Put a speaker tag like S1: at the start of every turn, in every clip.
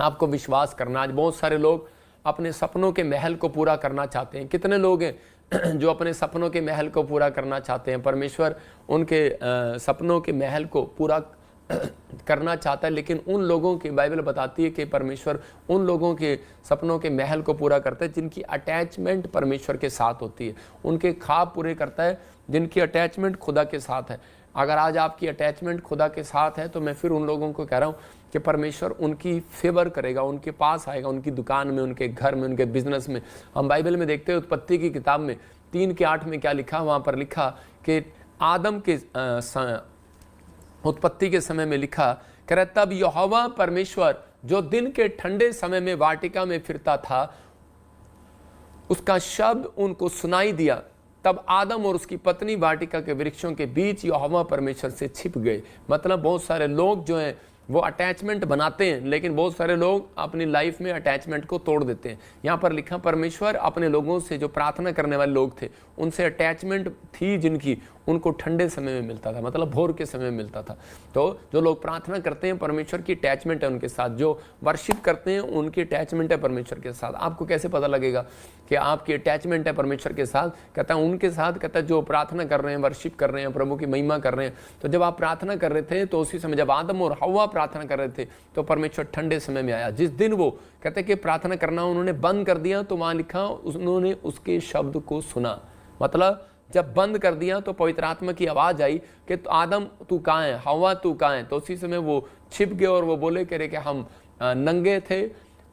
S1: आपको विश्वास करना। आज बहुत सारे लोग अपने सपनों के महल को पूरा करना चाहते हैं। कितने लोग हैं जो अपने सपनों के महल को पूरा करना चाहते हैं? परमेश्वर उनके सपनों के महल को पूरा करना चाहता है, लेकिन उन लोगों की, बाइबल बताती है कि परमेश्वर उन लोगों के सपनों के महल को पूरा करता है जिनकी अटैचमेंट परमेश्वर के साथ होती है। उनके ख्वाब पूरे करता है जिनकी अटैचमेंट खुदा के साथ है। अगर आज आपकी अटैचमेंट खुदा के साथ है तो मैं फिर उन लोगों को कह रहा हूँ कि परमेश्वर उनकी फेवर करेगा, उनके पास आएगा, उनकी दुकान में, उनके घर में, उनके बिजनेस में। हम बाइबल में देखते हैं उत्पत्ति की किताब में 3:8 में क्या लिखा? वहाँ पर लिखा कि आदम के उत्पत्ति के समय में लिखा, कह रहा तब यहोवा परमेश्वर जो दिन के ठंडे समय में वाटिका में फिरता था, उसका शब्द उनको सुनाई दिया। तब आदम और उसकी पत्नी वाटिका के वृक्षों के बीच यहोवा परमेश्वर से छिप गए। मतलब बहुत सारे लोग जो हैं वो अटैचमेंट बनाते हैं, लेकिन बहुत सारे लोग अपनी लाइफ में अटैचमेंट को तोड़ देते हैं। यहाँ पर लिखा परमेश्वर अपने लोगों से, जो प्रार्थना करने वाले लोग थे, उनसे अटैचमेंट थी जिनकी, उनको ठंडे समय में मिलता था, मतलब भोर के समय में मिलता था। तो जो लोग प्रार्थना करते हैं परमेश्वर की अटैचमेंट है उनके साथ, जो वर्शिप करते हैं उनकी अटैचमेंट है परमेश्वर के साथ। आपको कैसे पता लगेगा कि आपकी अटैचमेंट है परमेश्वर के साथ? कहता है उनके साथ, कहता है जो प्रार्थना कर रहे हैं, वर्शिप कर रहे हैं, प्रभु की महिमा कर रहे हैं। तो जब आप प्रार्थना कर रहे थे तो उसी समय जब आदम और हव्वा प्रार्थना कर रहे थे तो परमेश्वर ठंडे समय में आया। जिस दिन वो कहते कि प्रार्थना करना उन्होंने बंद कर दिया तो वहां लिखा उन्होंने उसके शब्द को सुना। मतलब जब बंद कर दिया तो पवित्र आत्मा की आवाज आई कि आदम तू कहाँ है, हव्वा तू कहाँ है? तो उसी समय वो छिप गए और वो बोले कह रहे कि हम नंगे थे,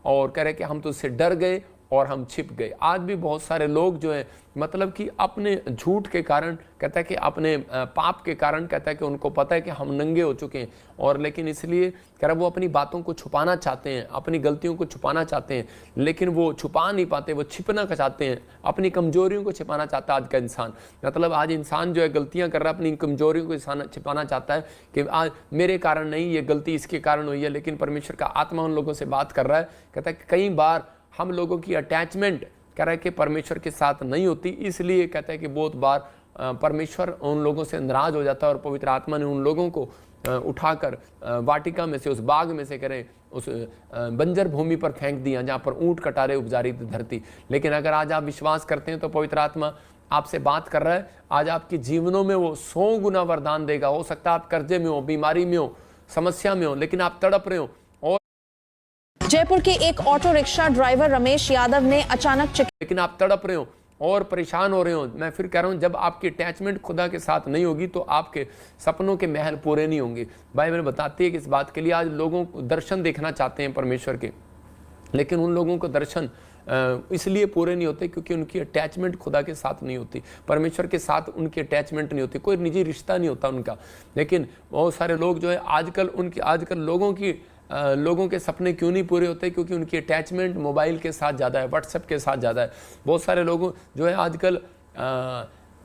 S1: और कह रहे कि हम तुझसे डर गए और हम छिप गए। आज भी बहुत सारे लोग जो है मतलब कि अपने झूठ के कारण, कहता है कि अपने पाप के कारण, कहता है कि उनको पता है कि हम नंगे हो चुके हैं, और लेकिन इसलिए कह रहा वो अपनी बातों को छुपाना चाहते हैं, अपनी गलतियों को छुपाना चाहते हैं, लेकिन वो छुपा नहीं पाते, वो छिपना चाहते हैं, अपनी कमजोरियों को छिपाना चाहता है आज का इंसान। मतलब आज इंसान जो है गलतियां कर रहा है, अपनी कमजोरियों को छिपाना चाहता है कि आज मेरे कारण नहीं, ये गलती इसके कारण हुई है। लेकिन परमेश्वर का आत्मा उन लोगों से बात कर रहा है, कहता है कि कई बार हम लोगों की अटैचमेंट कह रहा है कि परमेश्वर के साथ नहीं होती, इसलिए कहता है कि बहुत बार परमेश्वर उन लोगों से नाराज हो जाता है, और पवित्र आत्मा ने उन लोगों को उठाकर वाटिका में से, उस बाग में से करें उस बंजर भूमि पर फेंक दिया जहाँ पर ऊंट कटारे उपजारी धरती। लेकिन अगर आज आप विश्वास करते हैं तो पवित्र आत्मा आपसे बात कर रहा है, आज आपके जीवनों में वो 100 गुना वरदान देगा। हो सकता है आप कर्जे में हो, बीमारी में हो, समस्या में हो, लेकिन आप तड़प रहे हो। और
S2: जयपुर के एक auto rickshaw driver Ramesh Yadav ने अचानक
S1: लेकिन आप तड़प रहे हो और परेशान हो रहे हो। मैं फिर कह रहा हूं, जब आपकी अटैचमेंट खुदा के साथ नहीं होगी तो आपके सपनों के महल पूरे नहीं होंगे। बाइबल बताती है कि इस बात के लिए आज लोगों को दर्शन देखना चाहते हैं परमेश्वर के, लेकिन उन लोगों को दर्शन इसलिए पूरे नहीं होते क्योंकि उनकी अटैचमेंट खुदा के साथ नहीं होती, परमेश्वर के साथ उनकी अटैचमेंट नहीं होती, कोई निजी रिश्ता नहीं होता उनका। लेकिन बहुत सारे लोग जो है आजकल लोगों के सपने क्यों नहीं पूरे होते? क्योंकि उनकी अटैचमेंट मोबाइल के साथ ज़्यादा है, व्हाट्सएप के साथ ज़्यादा है। बहुत सारे लोग जो है आजकल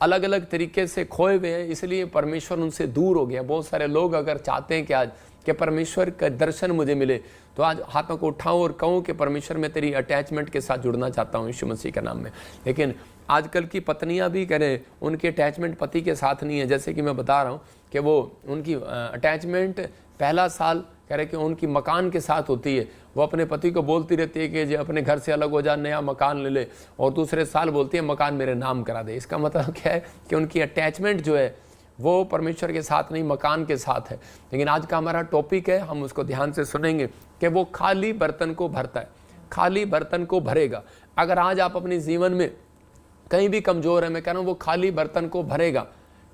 S1: अलग अलग तरीके से खोए हुए हैं, इसलिए परमेश्वर उनसे दूर हो गया। बहुत सारे लोग अगर चाहते हैं कि आज कि परमेश्वर का दर्शन मुझे मिले, तो आज हाथों को उठाओ और कहो कि परमेश्वर मैं तेरी अटैचमेंट के साथ जुड़ना चाहता हूँ यीशु मसीह के नाम में। लेकिन आजकल की पत्नियां भी करें, उनकी अटैचमेंट पति के साथ नहीं है। जैसे कि मैं बता रहा हूँ कि वो उनकी अटैचमेंट पहला साल कह रहे कि उनकी मकान के साथ होती है। वो अपने पति को बोलती रहती है कि जो अपने घर से अलग हो जा, नया मकान ले ले, और दूसरे साल बोलती है मकान मेरे नाम करा दे। इसका मतलब क्या है कि उनकी अटैचमेंट जो है वो परमेश्वर के साथ नहीं, मकान के साथ है। लेकिन आज का हमारा टॉपिक है, हम उसको ध्यान से सुनेंगे कि वो खाली बर्तन को भरता है, खाली बर्तन को भरेगा। अगर आज आप अपने जीवन में कहीं भी कमजोर है, मैं कह रहा हूँ वो खाली बर्तन को भरेगा,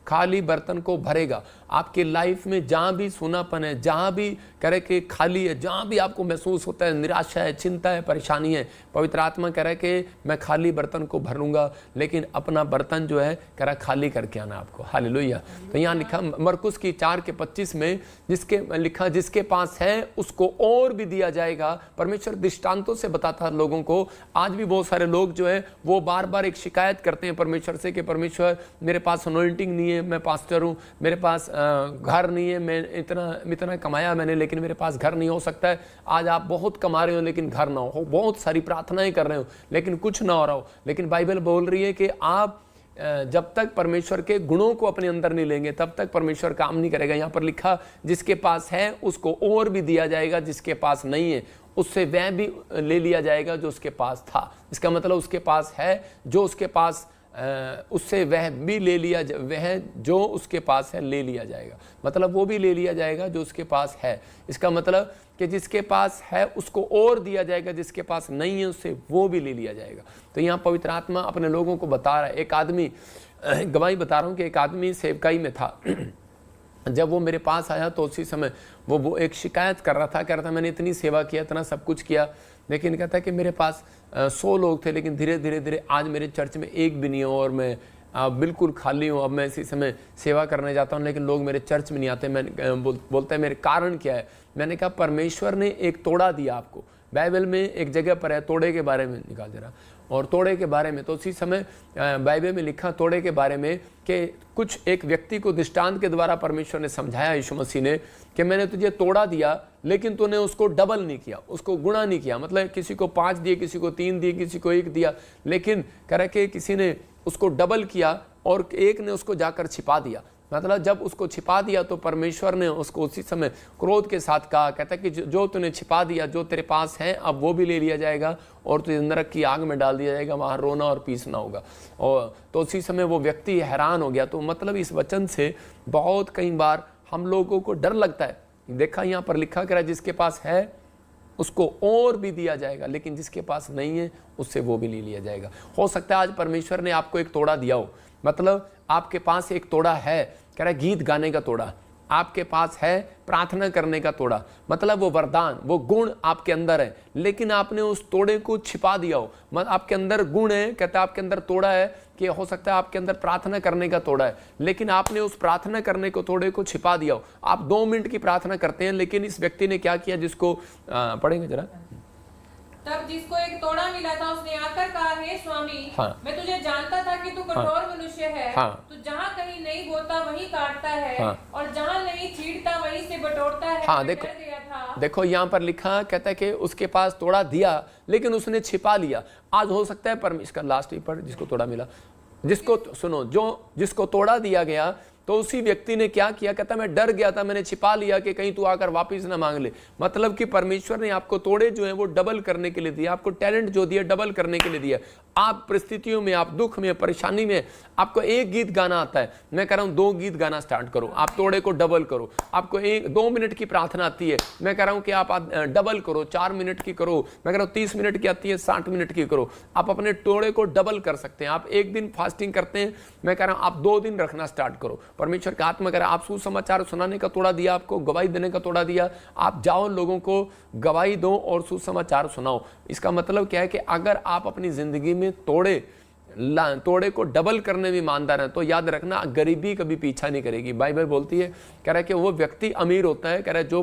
S1: खाली बर्तन को भरेगा। आपकी लाइफ में जहाँ भी सूनापन है, जहाँ भी करे कि खाली है, जहाँ भी आपको महसूस होता है निराशा है, चिंता है, परेशानी है, पवित्र आत्मा कह रहा है कि मैं खाली बर्तन को भरूंगा। लेकिन अपना बर्तन जो है कह रहा खाली करके आना आपको। हालेलुया। तो यहाँ लिखा मरकुस की 4:25 में जिसके पास है उसको और भी दिया जाएगा। परमेश्वर दृष्टांतों से बताता है लोगों को। आज भी बहुत सारे लोग जो है वो बार बार एक शिकायत करते हैं परमेश्वर से कि परमेश्वर मेरे पास अनॉइंटिंग नहीं है, मैं पास्टर हूँ, मेरे पास घर नहीं है, मैं इतना कमाया मैंने लेकिन मेरे पास घर नहीं। हो सकता है आज आप बहुत कमा रहे हो लेकिन घर ना हो, बहुत सारी प्रार्थनाएं कर रहे हो लेकिन कुछ ना हो रहा हो। लेकिन बाइबल बोल रही है कि आप जब तक परमेश्वर के गुणों को अपने अंदर नहीं लेंगे तब तक परमेश्वर काम नहीं करेगा। यहाँ पर लिखा जिसके पास है उसको और भी दिया जाएगा, जिसके पास नहीं है उससे वह भी ले लिया जाएगा जो उसके पास था। इसका मतलब उसके पास है, जो उसके पास उससे वह भी ले लिया, वह जो उसके पास है ले लिया जाएगा, मतलब वो भी ले लिया जाएगा जो उसके पास है। इसका मतलब कि जिसके पास है उसको और दिया जाएगा, जिसके पास नहीं है उससे वो भी ले लिया जाएगा। तो यहाँ पवित्र आत्मा अपने लोगों को बता रहा है। एक आदमी, गवाही बता रहा हूँ कि एक आदमी सेवकाई में था। जब वो मेरे पास आया तो उसी समय वो एक शिकायत कर रहा था मैंने इतनी सेवा किया, इतना सब कुछ किया, लेकिन कहता है कि मेरे पास 100 लोग थे, लेकिन धीरे धीरे आज मेरे चर्च में एक भी नहीं है और मैं बिल्कुल खाली हूँ। अब मैं इसी समय सेवा करने जाता हूँ लेकिन लोग मेरे चर्च में नहीं आते। मैं बोलता है मेरे कारण क्या है? मैंने कहा परमेश्वर ने एक तोड़ा दिया आपको। बाइबल में एक जगह पर है तोड़े के बारे में, निकाल जरा, और तोड़े के बारे में। तो उसी समय बाइबल में लिखा तोड़े के बारे में कि कुछ एक व्यक्ति को दृष्टांत के द्वारा परमेश्वर ने समझाया, यीशु मसीह ने, कि मैंने तुझे तोड़ा दिया लेकिन तूने उसको डबल नहीं किया, उसको गुणा नहीं किया। मतलब किसी को 5 दिए, किसी को 3 दिए, किसी को 1 दिया, लेकिन कह रहे कि किसी ने उसको डबल किया और एक ने उसको जाकर छिपा दिया। मतलब जब उसको छिपा दिया तो परमेश्वर ने उसको उसी समय क्रोध के साथ कहा, कहता है कि जो तूने छिपा दिया, जो तेरे पास है, अब वो भी ले लिया जाएगा और तुझे नरक की आग में डाल दिया जाएगा, वहाँ रोना और पीसना होगा। और तो उसी समय वो व्यक्ति हैरान हो गया। तो मतलब इस वचन से बहुत कई बार हम लोगों को डर लगता है। देखा यहाँ पर लिखा करा, जिसके पास है उसको और भी दिया जाएगा, लेकिन जिसके पास नहीं है उससे वो भी ले लिया जाएगा। हो सकता है आज परमेश्वर ने आपको एक तोड़ा दिया हो, मतलब आपके पास एक तोड़ा है, कह रहा है गीत गाने का तोड़ा, आपके पास है प्रार्थना करने का तोड़ा, मतलब वो वरदान, वो गुण आपके अंदर है, लेकिन आपने उस तोड़े को छिपा दिया हो। मतलब आपके अंदर गुण है, कहता है आपके अंदर तोड़ा है, कि हो सकता है आपके अंदर प्रार्थना करने का तोड़ा है, लेकिन आपने उस प्रार्थना करने को तोड़े को छिपा दिया हो। आप 2 मिनट की प्रार्थना करते हैं, लेकिन इस व्यक्ति ने क्या किया, जिसको पढ़ेंगे जरा।
S3: तब जिसको एक तोड़ा मिला था उसने आकर कहा, हे स्वामी,
S1: हाँ।
S3: मैं तुझे जानता था कि तू कठोर मनुष्य है।
S1: हाँ।
S3: तू जहाँ कहीं नहीं बोता वहीं काटता है,
S1: हाँ।
S3: और जहाँ नहीं छींटता वहीं से बटोरता है।
S1: हाँ,
S3: मैं
S1: देखो,
S3: डर गया था।
S1: देखो यहाँ पर लिखा, कहता है कि उसके पास तोड़ा दिया लेकिन उसने छिपा लिया। आज हो सकता है इसका लास्ट ही पर, जिसको तोड़ा मिला, जिसको सुनो, जिसको तोड़ा दिया गया, तो उसी व्यक्ति ने क्या किया, कहता मैं डर गया था, मैंने छिपा लिया कि कहीं तू आकर वापस ना मांग ले। मतलब कि परमेश्वर ने आपको तोड़े जो है वो डबल करने के लिए दिया, आपको टैलेंट जो दिया डबल करने के लिए दिया। आप परिस्थितियों में, आप दुख में, परेशानी में, आपको एक गीत गाना आता है, मैं कह रहा हूं 2 गीत गाना स्टार्ट करो, आप तोड़े को डबल करो। आपको 2 मिनट की प्रार्थना आती है, मैं कह रहा हूं कि आप डबल करो, 4 मिनट की करो, मैं कह रहा हूं 30 मिनट की आती है, 60 मिनट की करो। आप अपने तोड़े को डबल कर सकते हैं। आप 1 दिन फास्टिंग करते हैं, मैं कह रहा हूं आप 2 दिन रखना स्टार्ट करो। परमेश्वर का आत्मा कह रहा है, आप सुसमाचार सुनाने का तोड़ा दिया, आपको गवाही देने का तोड़ा दिया, आप जाओ लोगों को गवाही दो और सुसमाचार सुनाओ। इसका मतलब क्या है कि अगर आप अपनी जिंदगी में तोड़े को डबल करने में ईमानदार हैं, तो याद रखना गरीबी कभी पीछा नहीं करेगी। बाइबल बोलती है, कह रहा है कि वो व्यक्ति अमीर होता है, कह रहा है जो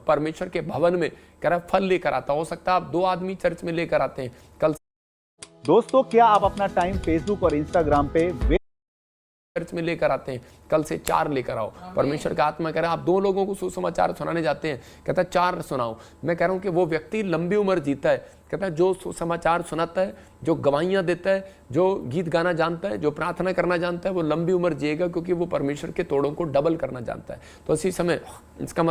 S1: परमेश्वर के भवन में, कह रहा है फल लेकर आता। हो सकता है आप 2 आदमी चर्च में लेकर आते हैं कल।
S4: दोस्तों, क्या आप अपना टाइम फेसबुक और इंस्टाग्राम पे
S1: चर्च में लेकर आते हैं, कल से 4 लेकर आओ। परमेश्वर का आत्मा कह रहा है आप 2 लोगों को सुसमाचार सुनाने जाते हैं, कहता है 4 सुनाओ। मैं कह रहा हूं कि वो व्यक्ति लंबी उम्र जीता है, कहता है जो सुसमाचार सुनाता है, जो गवाहियां देता है, जो गीत गाना जानता है, जो प्रार्थना करना जानता है, वो लंबी उम्र जिएगा, क्योंकि वो परमेश्वर के तोड़ों को डबल करना जानता है। तो इसी समय इसका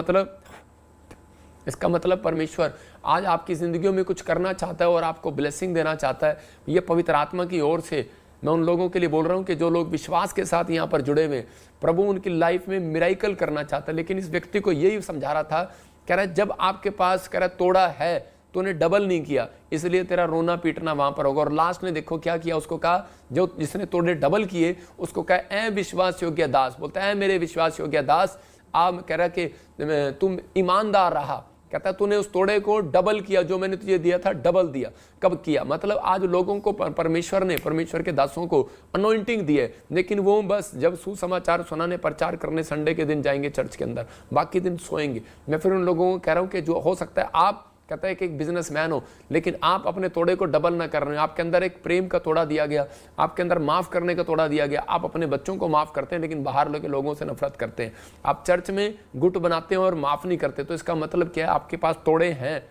S1: मतलब परमेश्वर आज आपकी जिंदगियों में कुछ करना चाहता है और आपको ब्लेसिंग देना चाहता है। ये पवित्र आत्मा की ओर से मैं उन लोगों के लिए बोल रहा हूं कि जो लोग विश्वास के साथ यहाँ पर जुड़े हुए, प्रभु उनकी लाइफ में मिराइकल करना चाहता है। लेकिन इस व्यक्ति को यही समझा रहा था, कह रहा है जब आपके पास, कह रहा है तोड़ा है, तूने डबल नहीं किया, इसलिए तेरा रोना पीटना वहां पर होगा। और लास्ट में देखो क्या किया, उसको कहा, जो जिसने तोड़े डबल किए उसको कहा, ए विश्वास योग्य दास, बोलता है मेरे विश्वास योग्य दास, आप कह रहा कि तुम ईमानदार रहा, कहता तूने उस तोड़े को डबल किया, जो मैंने तुझे दिया था डबल दिया। कब किया? मतलब आज लोगों को परमेश्वर के दासों को अनॉइंटिंग दी है, लेकिन वो बस जब सुसमाचार सुनाने, प्रचार करने संडे के दिन जाएंगे चर्च के अंदर, बाकी दिन सोएंगे। मैं फिर उन लोगों को कह रहा हूं कि जो हो सकता है आप, कहता है कि एक बिजनेसमैन हो, लेकिन आप अपने तोड़े को डबल ना कर रहे हो। आपके अंदर एक प्रेम का तोड़ा दिया गया, आपके अंदर माफ करने का तोड़ा दिया गया। आप अपने बच्चों को माफ करते हैं, लेकिन बाहर के लोगों से नफरत करते हैं। आप चर्च में गुट बनाते हैं और माफ नहीं करते, तो इसका मतलब क्या है? आपके पास तोड़े हैं।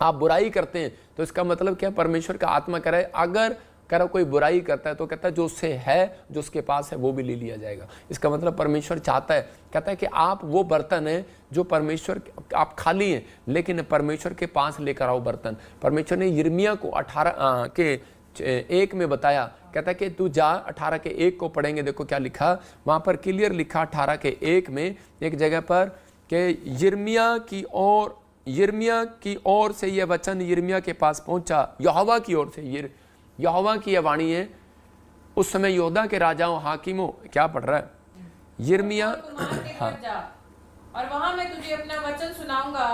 S1: आप बुराई करते हैं, तो इसका मतलब क्या है? परमेश्वर का आत्मा कह रहा है, अगर कह रहा कोई बुराई करता है तो कहता है जो उससे है, जो उसके पास है वो भी ले लिया जाएगा। इसका मतलब परमेश्वर चाहता है, कहता है कि आप वो बर्तन है जो परमेश्वर, आप खाली हैं लेकिन परमेश्वर के पास लेकर आओ बर्तन। परमेश्वर ने यिर्मयाह को 18 के 1 में बताया, कहता है कि तू जा, 18 के 1 को पढ़ेंगे, देखो क्या लिखा वहां पर, क्लियर लिखा 18 के 1 में एक जगह पर कि यिर्मयाह की ओर से यह वचन यिर्मयाह के पास पहुंचा, यहोवा की ओर से, यहोवा की यह वाणी है। उस समय यहूदा के राजाओं हाकिमों, क्या पढ़ रहा है यिर्मयाह,
S3: हाँ, और वहां मैं तुझे अपना वचन सुनाऊंगा,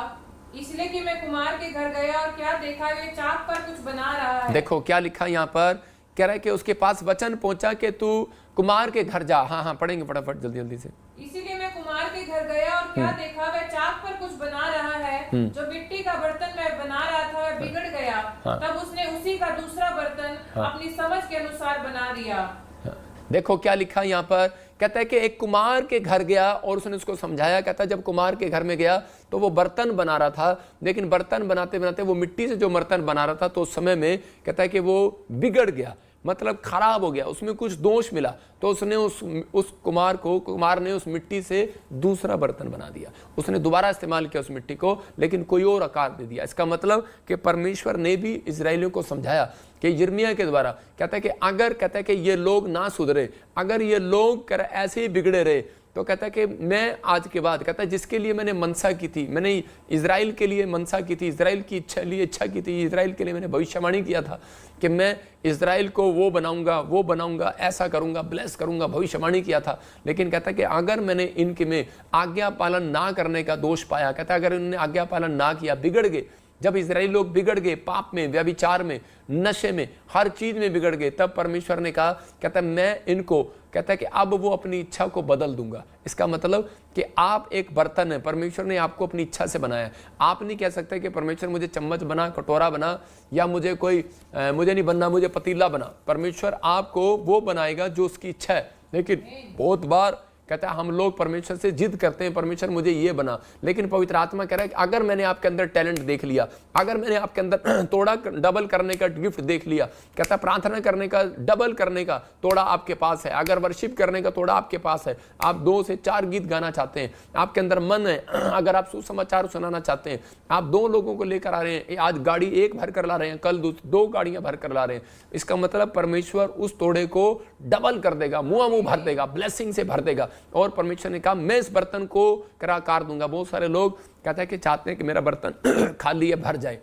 S3: इसलिए कि मैं कुमार के घर गया और क्या देखा, वे चाक पर कुछ बना रहा है।
S1: देखो क्या लिखा यहाँ पर, कह रहा है कि उसके पास वचन पहुंचा कि तू कुमार के घर जा। हाँ पढ़ेंगे फटाफट जल्दी जल्दी से।
S3: इसीलिए मैं कुमार के घर गया और क्या देखा, वह चाक पर कुछ बना रहा है, जो मिट्टी का बर्तन मैं बना रहा था वह बिगड़ गया। तब उसने उसी का दूसरा बर्तन अपनी समझ के अनुसार बना दिया।
S1: देखो क्या लिखा यहाँ पर, कहता है कि एक कुमार के घर गया और उसने उसको समझाया। कहता है जब कुमार के घर में गया तो वो बर्तन बना रहा था, लेकिन बर्तन बनाते बनाते वो मिट्टी से जो बर्तन बना रहा था तो उस समय में कहता है कि वो बिगड़ गया, मतलब खराब हो गया, उसमें कुछ दोष मिला। तो उसने उस कुमार ने उस मिट्टी से दूसरा बर्तन बना दिया, उसने दोबारा इस्तेमाल किया उस मिट्टी को, लेकिन कोई और आकार दे दिया। इसका मतलब कि परमेश्वर ने भी इजराइलियों को समझाया कि यिर्मयाह के द्वारा, कहता है कि अगर, कहता है कि ये लोग ना सुधरे, अगर ये लोग ऐसे ही बिगड़े रहे, तो कहता है कि मैं आज के बाद, कहता है जिसके लिए मैंने मनसा की थी, मैंने इजराइल के लिए मनसा की थी, इजराइल की इच्छा की थी, इजराइल के लिए मैंने भविष्यवाणी किया था कि मैं इजराइल को वो बनाऊंगा, ऐसा करूंगा, ब्लेस करूंगा, भविष्यवाणी किया था। लेकिन कहता है कि अगर मैंने इनके में आज्ञा पालन ना करने का दोष पाया, कहता है अगर इन्होंने आज्ञा पालन ना किया, बिगड़ गए, जब इजराइली लोग बिगड़ गए, पाप में, व्यभिचार में, नशे में, हर चीज में बिगड़ गए, तब परमेश्वर ने कहा, कहता है मैं इनको, कहता है कि अब वो अपनी इच्छा को बदल दूंगा। इसका मतलब कि आप एक बर्तन है, परमेश्वर ने आपको अपनी इच्छा से बनाया। आप नहीं कह सकते कि परमेश्वर मुझे चम्मच बना, कटोरा बना, या मुझे नहीं बनना, मुझे पतीला बना। परमेश्वर आपको वो बनाएगा जो उसकी इच्छा है। लेकिन बहुत बार कहता है हम लोग परमेश्वर से जिद करते हैं, परमेश्वर मुझे ये बना, लेकिन पवित्र आत्मा कह रहा है कि अगर मैंने आपके अंदर टैलेंट देख लिया, अगर मैंने आपके अंदर तोड़ा डबल करने का गिफ्ट देख लिया, कहता है प्रार्थना करने का डबल करने का तोड़ा आपके पास है, अगर वर्शिप करने का तोड़ा आपके पास है, आप 2 से 4 गीत गाना चाहते हैं, आपके अंदर मन है, अगर आप सुसमाचार सुनाना चाहते हैं, आप 2 लोगों को लेकर आ रहे हैं, आज गाड़ी 1 भर कर ला रहे हैं, कल 2 गाड़ियां भर कर ला रहे हैं, इसका मतलब परमेश्वर उस तोड़े को डबल कर देगा, मुंह भर देगा, ब्लेसिंग से भर देगा। और परमेश्वर ने कहा मैं इस बर्तन को आकार दूंगा। बहुत सारे लोग कहते हैं कि चाहते हैं कि मेरा बर्तन खाली है, भर जाए,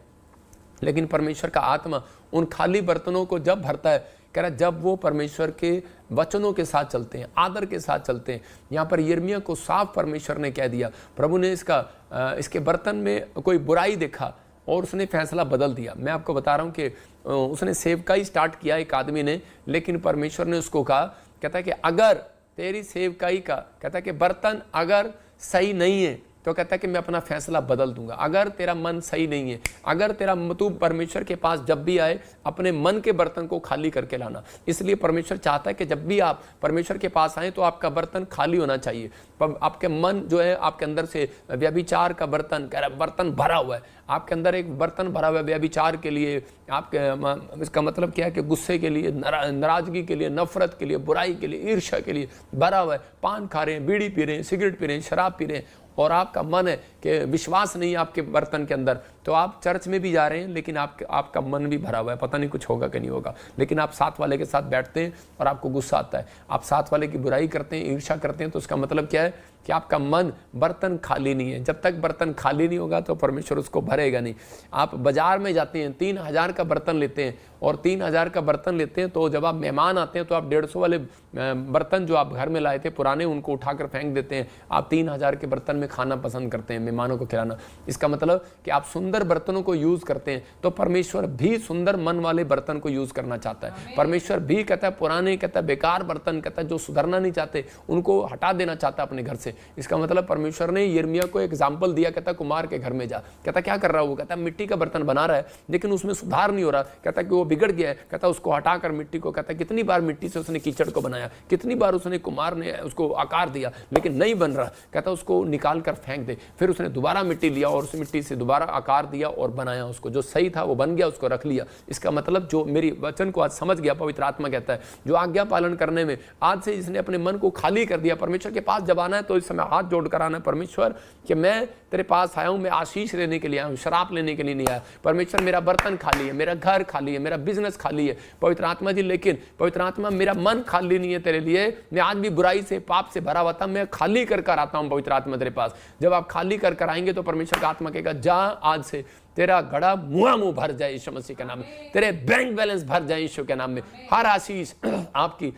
S1: लेकिन परमेश्वर का आत्मा उन खाली बर्तनों को जब भरता है, कह रहा जब वो परमेश्वर के वचनों के साथ चलते हैं, आदर के साथ चलते हैं। यहाँ पर यिर्मयाह को साफ परमेश्वर ने कह दिया, प्रभु ने इसके बर्तन में कोई बुराई देखा और उसने फैसला बदल दिया। मैं आपको बता रहा हूँ कि उसने सेवकाई स्टार्ट किया एक आदमी ने, लेकिन परमेश्वर ने उसको कहा, कहता है कि अगर तेरी सेवकाई का, कहता है कि बर्तन अगर सही नहीं है तो कहता है कि मैं अपना फैसला बदल दूंगा। अगर तेरा मन सही नहीं है, अगर तेरा तू परमेश्वर के पास जब भी आए अपने मन के बर्तन को खाली करके लाना। इसलिए परमेश्वर चाहता है कि जब भी आप परमेश्वर के पास आए तो आपका बर्तन खाली होना चाहिए। आपके मन जो है, आपके अंदर से व्यभिचार का बर्तन, कह रहा बर्तन भरा हुआ है, आपके अंदर एक बर्तन भरा हुआ है व्यभिचार के लिए, आपके इसका मतलब क्या है कि गुस्से के लिए, नाराजगी के लिए, नफरत के लिए, बुराई के लिए, ईर्ष्या के लिए भरा हुआ है। पान खा रहे हैं, बीड़ी पी रहे हैं, सिगरेट पी रहे हैं, शराब पी रहे हैं, और आपका मन है कि विश्वास नहीं है आपके बर्तन के अंदर, तो आप चर्च में भी जा रहे हैं लेकिन आपका मन भी भरा हुआ है, पता नहीं कुछ होगा कि नहीं होगा। लेकिन आप साथ वाले के साथ बैठते हैं और आपको गुस्सा आता है, आप साथ वाले की बुराई करते हैं, ईर्ष्या करते हैं, तो उसका मतलब क्या है कि आपका मन, बर्तन खाली नहीं है। जब तक बर्तन खाली नहीं होगा तो परमेश्वर उसको भरेगा नहीं। आप बाजार में जाते हैं, 3000 का बर्तन लेते हैं, और 3000 का बर्तन लेते हैं तो जब आप मेहमान आते हैं तो आप 150 वाले बर्तन जो आप घर में लाए थे पुराने, उनको उठाकर फेंक देते हैं। आप 3000 के बर्तन में खाना पसंद करते हैं, मेहमानों को खिलाना। इसका मतलब कि आप सुंदर बर्तनों को यूज करते हैं, तो परमेश्वर भी सुंदर मन वाले बर्तन को यूज करना चाहता है। परमेश्वर भी कहता है पुराने, कहता है बेकार बर्तन, कहता है जो सुधरना नहीं चाहते उनको हटा देना चाहता है अपने घर से। इसका मतलब परमेश्वर ने यिर्मयाह को एग्जाम्पल दिया, कहता कुमार के घर में जा। कहता क्या कर रहा है वो? कहता मिट्टी का बर्तन बना रहा है लेकिन उसमें सुधार नहीं हो रहा। कहता कि वो बिगड़ गया है। कहता उसको हटाकर मिट्टी को, कहता कितनी बार मिट्टी से उसने कीचड़ को बनाया, कितनी बार उसने कुमार ने उसको आकार दिया लेकिन नहीं बन रहा। कहता उसको निकाल कर फेंक दे। फिर उसने दोबारा मिट्टी लिया और उस मिट्टी से दोबारा आकार दिया और बनाया उसको, जो सही था वो बन गया, उसको रख लिया। इसका मतलब जो मेरी वचन को आज समझ गया, पवित्र आत्मा कहता है जो आज्ञा पालन करने में आज से जिसने अपने मन को खाली कर दिया, परमेश्वर के पास जब आना है तो इस समय हाथ जोड़कर आना है, परमेश्वर कि मैं तेरे पास आया हूं, मैं आशीष लेने के लिए आया हूं, शराब लेने के लिए नहीं आया। परमेश्वर मेरा बर्तन खाली है, मेरा घर खाली है, मेरा बिजनेस खाली है पवित्र आत्मा जी, लेकिन पवित्र आत्मा मेरा मन खाली नहीं है तेरे लिए। मैं आज भी बुराई से पाप से भरा हुआ था, मैं खाली कर कर आता हूं पवित्र आत्मा तेरे पास। जब आप खाली कर कर आएंगे तो परमेश्वर का आत्मा कहेगा जा आज से तेरा घड़ा मुंह भर जाए यीशु मसीह के नाम में, तेरे बैंक बैलेंस भर जाए यीशु के नाम में। हर आशीष आपकी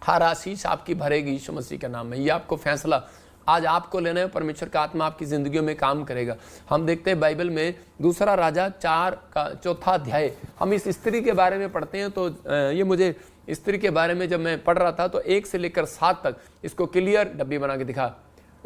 S1: हर आशीष आपकी भरेगी यीशु मसीह के नाम में। ये आपको फैसला आज आपको लेना है, परमेश्वर का आत्मा आपकी जिंदगियों में काम करेगा। हम देखते हैं बाइबल में दूसरा राजा 4 का 4था अध्याय, हम इस स्त्री के बारे में पढ़ते हैं। तो ये मुझे स्त्री के बारे में जब मैं पढ़ रहा था तो 1 से लेकर 7 तक इसको क्लियर डब्बी बना के दिखा,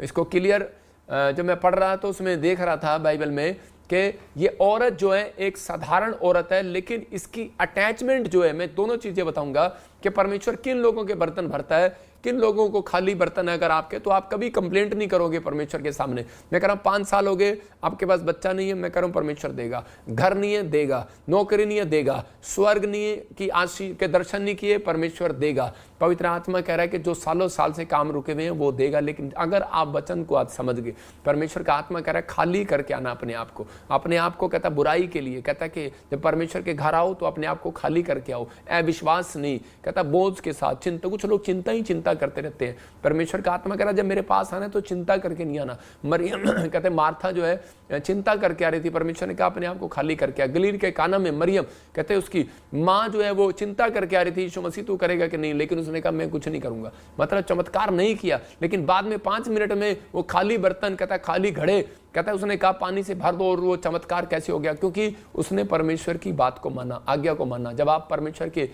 S1: इसको क्लियर जब मैं पढ़ रहा तो उसमें देख रहा था बाइबल में कि ये औरत जो है एक साधारण औरत है, लेकिन इसकी अटैचमेंट जो है, मैं दोनों चीजें बताऊंगा कि परमेश्वर किन लोगों के बर्तन भरता है, किन लोगों को खाली बर्तन है अगर आपके, तो आप कभी कंप्लेंट नहीं करोगे परमेश्वर के सामने। मैं कह रहा हूं 5 साल हो गए आपके पास बच्चा नहीं है, मैं कह रहा हूं परमेश्वर देगा। घर नहीं है देगा, नौकरी नहीं है देगा, स्वर्ग नहीं है कि आशीष के दर्शन नहीं किए परमेश्वर देगा। पवित्र आत्मा कह रहा है कि जो सालों साल से काम रुके हुए हैं वो देगा। लेकिन अगर आप वचन को आज समझ गए, परमेश्वर का आत्मा कह रहा है खाली करके आना अपने आप को कहता बुराई के लिए, कहता कि जब परमेश्वर के घर आओ तो अपने आप को खाली करके आओ, अविश्वास नहीं, कहता बोझ के साथ चिंता। कुछ लोग चिंता करते रहते हैं। परमेश्वर का आत्मा कह रहा है जब मेरे पास आना तो चिंता करके नहीं आना। मरियम कहते मार्था जो है चिंता करके आ रही थी, परमेश्वर ने कहा अपने आप को खाली करके आ। गलील के काना में मरियम कहते उसकी माँ जो है वो चिंता करके आ रही थी, यीशु मसीह तू करेगा कि नहीं, लेकिन उसने कहा मैं कुछ नहीं करूंगा। मतलब चमत्कार नहीं किया, लेकिन बाद में 5 मिनट में वो खाली बर्तन, कहता खाली घड़े, कहता उसने कहा पानी से भर दो, और वो चमत्कार कैसे हो गया? क्योंकि उसने परमेश्वर की बात को माना, आज्ञा को माना। जब आप परमेश्वर के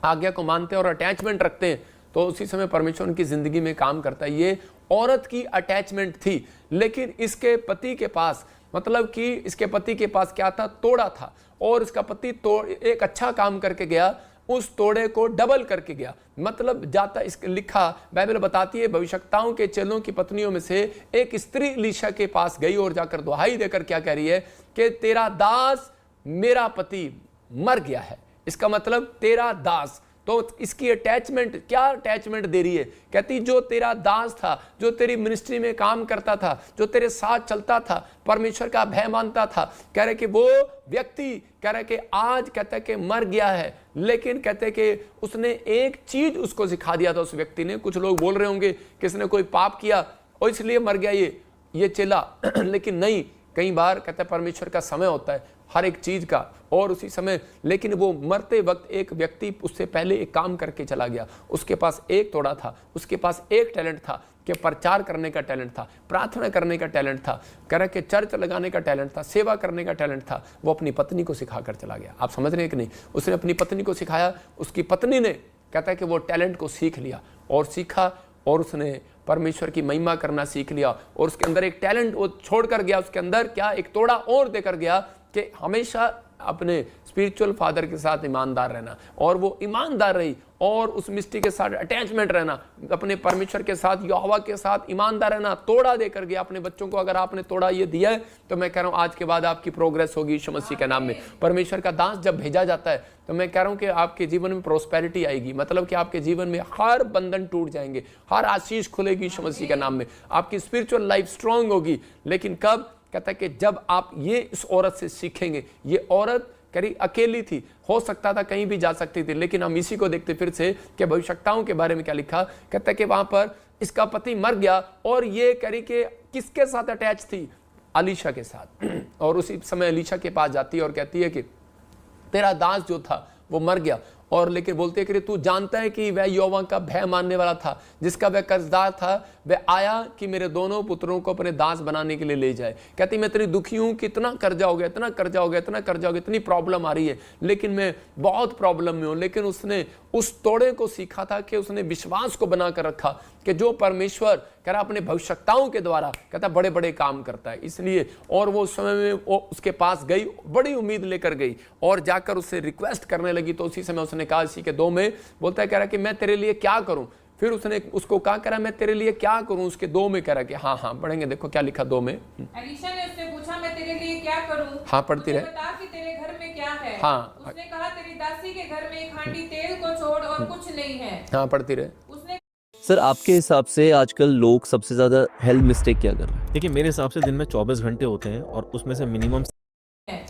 S1: आज्ञा को मानते हैं और अटैचमेंट रखते हैं तो उसी समय परमेश्वर उनकी जिंदगी में काम करता है। ये औरत की अटैचमेंट थी, लेकिन इसके पति के पास, मतलब कि इसके पति के पास क्या था? तोड़ा था। और इसका पति एक अच्छा काम करके गया, उस तोड़े को डबल करके गया। मतलब जाता इसके लिखा बाइबल बताती है भविष्यवक्ताओं के चेलों की पत्नियों में से एक स्त्री एलीशा के पास गई और जाकर दुहाई देकर क्या कह रही है कि तेरा दास मेरा पति मर गया है। इसका मतलब तेरा दास, तो इसकी अटैचमेंट, क्या अटैचमेंट दे रही है? कहती जो तेरा दास था, जो तेरी मिनिस्ट्री में काम करता था, जो तेरे साथ चलता था, परमेश्वर का भय मानता था, कह रहे कि वो व्यक्ति कह रहे कि आज कहते कि मर गया है, लेकिन कहते कि उसने एक चीज उसको सिखा दिया था उस व्यक्ति ने। कुछ लोग बोल रहे होंगे किसने कोई पाप किया और इसलिए मर गया ये चेला लेकिन नहीं, कई बार कहते परमेश्वर का समय होता है हर एक चीज का, और उसी समय, लेकिन वो मरते वक्त एक व्यक्ति उससे पहले एक काम करके चला गया। उसके पास एक तोड़ा था, उसके पास एक टैलेंट था कि प्रचार करने का टैलेंट था, प्रार्थना करने का टैलेंट था, कह रहा कि चर्च लगाने का टैलेंट था, सेवा करने का टैलेंट था। वो अपनी पत्नी को सिखा कर चला गया। आप समझ रहे हैं कि नहीं? उसने अपनी पत्नी को सिखाया, उसकी पत्नी ने कहता है कि वो टैलेंट को सीख लिया और सीखा, और उसने परमेश्वर की महिमा करना सीख लिया, और उसके अंदर एक टैलेंट वो छोड़ कर गया। उसके अंदर क्या एक तोड़ा और देकर गया कि हमेशा अपने स्पिरिचुअल फादर के साथ ईमानदार रहना, और वो ईमानदार रही, और उस मिस्टी के साथ अटैचमेंट रहना, अपने परमेश्वर के साथ, यहोवा के साथ ईमानदार रहना। तोड़ा देकर गया अपने बच्चों को। अगर आपने तोड़ा ये दिया है तो मैं कह रहा हूं आज के बाद आपकी प्रोग्रेस होगी यीशु मसीह के नाम में। परमेश्वर का दास जब भेजा जाता है तो मैं कह रहा हूं कि आपके जीवन में प्रोस्पेरिटी आएगी, मतलब कि आपके जीवन में हर बंधन टूट जाएंगे, हर आशीष खुलेगी यीशु मसीह के नाम में। आपकी स्पिरिचुअल लाइफ स्ट्रांग होगी। लेकिन कब? कहता है कि जब आप ये इस औरत से सीखेंगे। ये औरत करी अकेली थी, हो सकता था कहीं भी जा सकती थी, लेकिन हम इसी को देखते फिर से कि भविष्यवक्ताओं के बारे में क्या लिखा। कहता है कि वहां पर इसका पति मर गया, और ये करी कि किसके साथ अटैच थी? एलीशा के साथ। और उसी समय एलीशा के पास जाती है और कहती है कि तेरा दास जो था वो मर गया। और लेकिन बोलते कि तू जानता है कि वह यहोवा का भय मानने वाला था, जिसका वह कर्जदार था, वह आया कि मेरे दोनों पुत्रों को अपने दास बनाने के लिए ले जाए। कहती मैं इतनी दुखी हूं कि इतना कर्जा हो गया, इतना कर्जा हो गया, इतना कर्जा हो गया, इतनी प्रॉब्लम आ रही है, लेकिन मैं बहुत प्रॉब्लम में हूं। लेकिन उसने उस तोड़े को सीखा था कि उसने विश्वास को बनाकर रखा कि जो परमेश्वर कह रहा अपने भविष्यताओं के द्वारा कहता बड़े बड़े काम करता है। इसलिए और वो उस समय में वो उसके पास गई, बड़ी उम्मीद लेकर गई और जाकर उससे रिक्वेस्ट करने लगी। तो उसी समय उसने कहा, इसी के 2 में बोलता है, कह रहा कि मैं तेरे लिए क्या करूं। फिर उसने उसको कहा, कह रहा मैं तेरे लिए क्या करूं। उसके 2 में कह रहा कि हाँ पढ़ेंगे, देखो क्या लिखा 2 में।
S3: एलीशा ने उससे पूछा, मैं तेरे लिए क्या करूं?
S1: हाँ पढ़ती रहे।
S3: बता कि तेरे घर में क्या है?
S1: हाँ।
S3: उसने कहा, तेरी दासी के घर में एक हांडी तेल को छोड़ और कुछ नहीं है।
S1: हाँ पढ़ती रहे।
S3: उसने
S5: सर आपके हिसाब से आजकल लोग सबसे ज्यादा हेल्थ मिस्टेक क्या कर रहे हैं?
S6: देखिए मेरे हिसाब से दिन में 24 घंटे होते हैं और उसमें से मिनिमम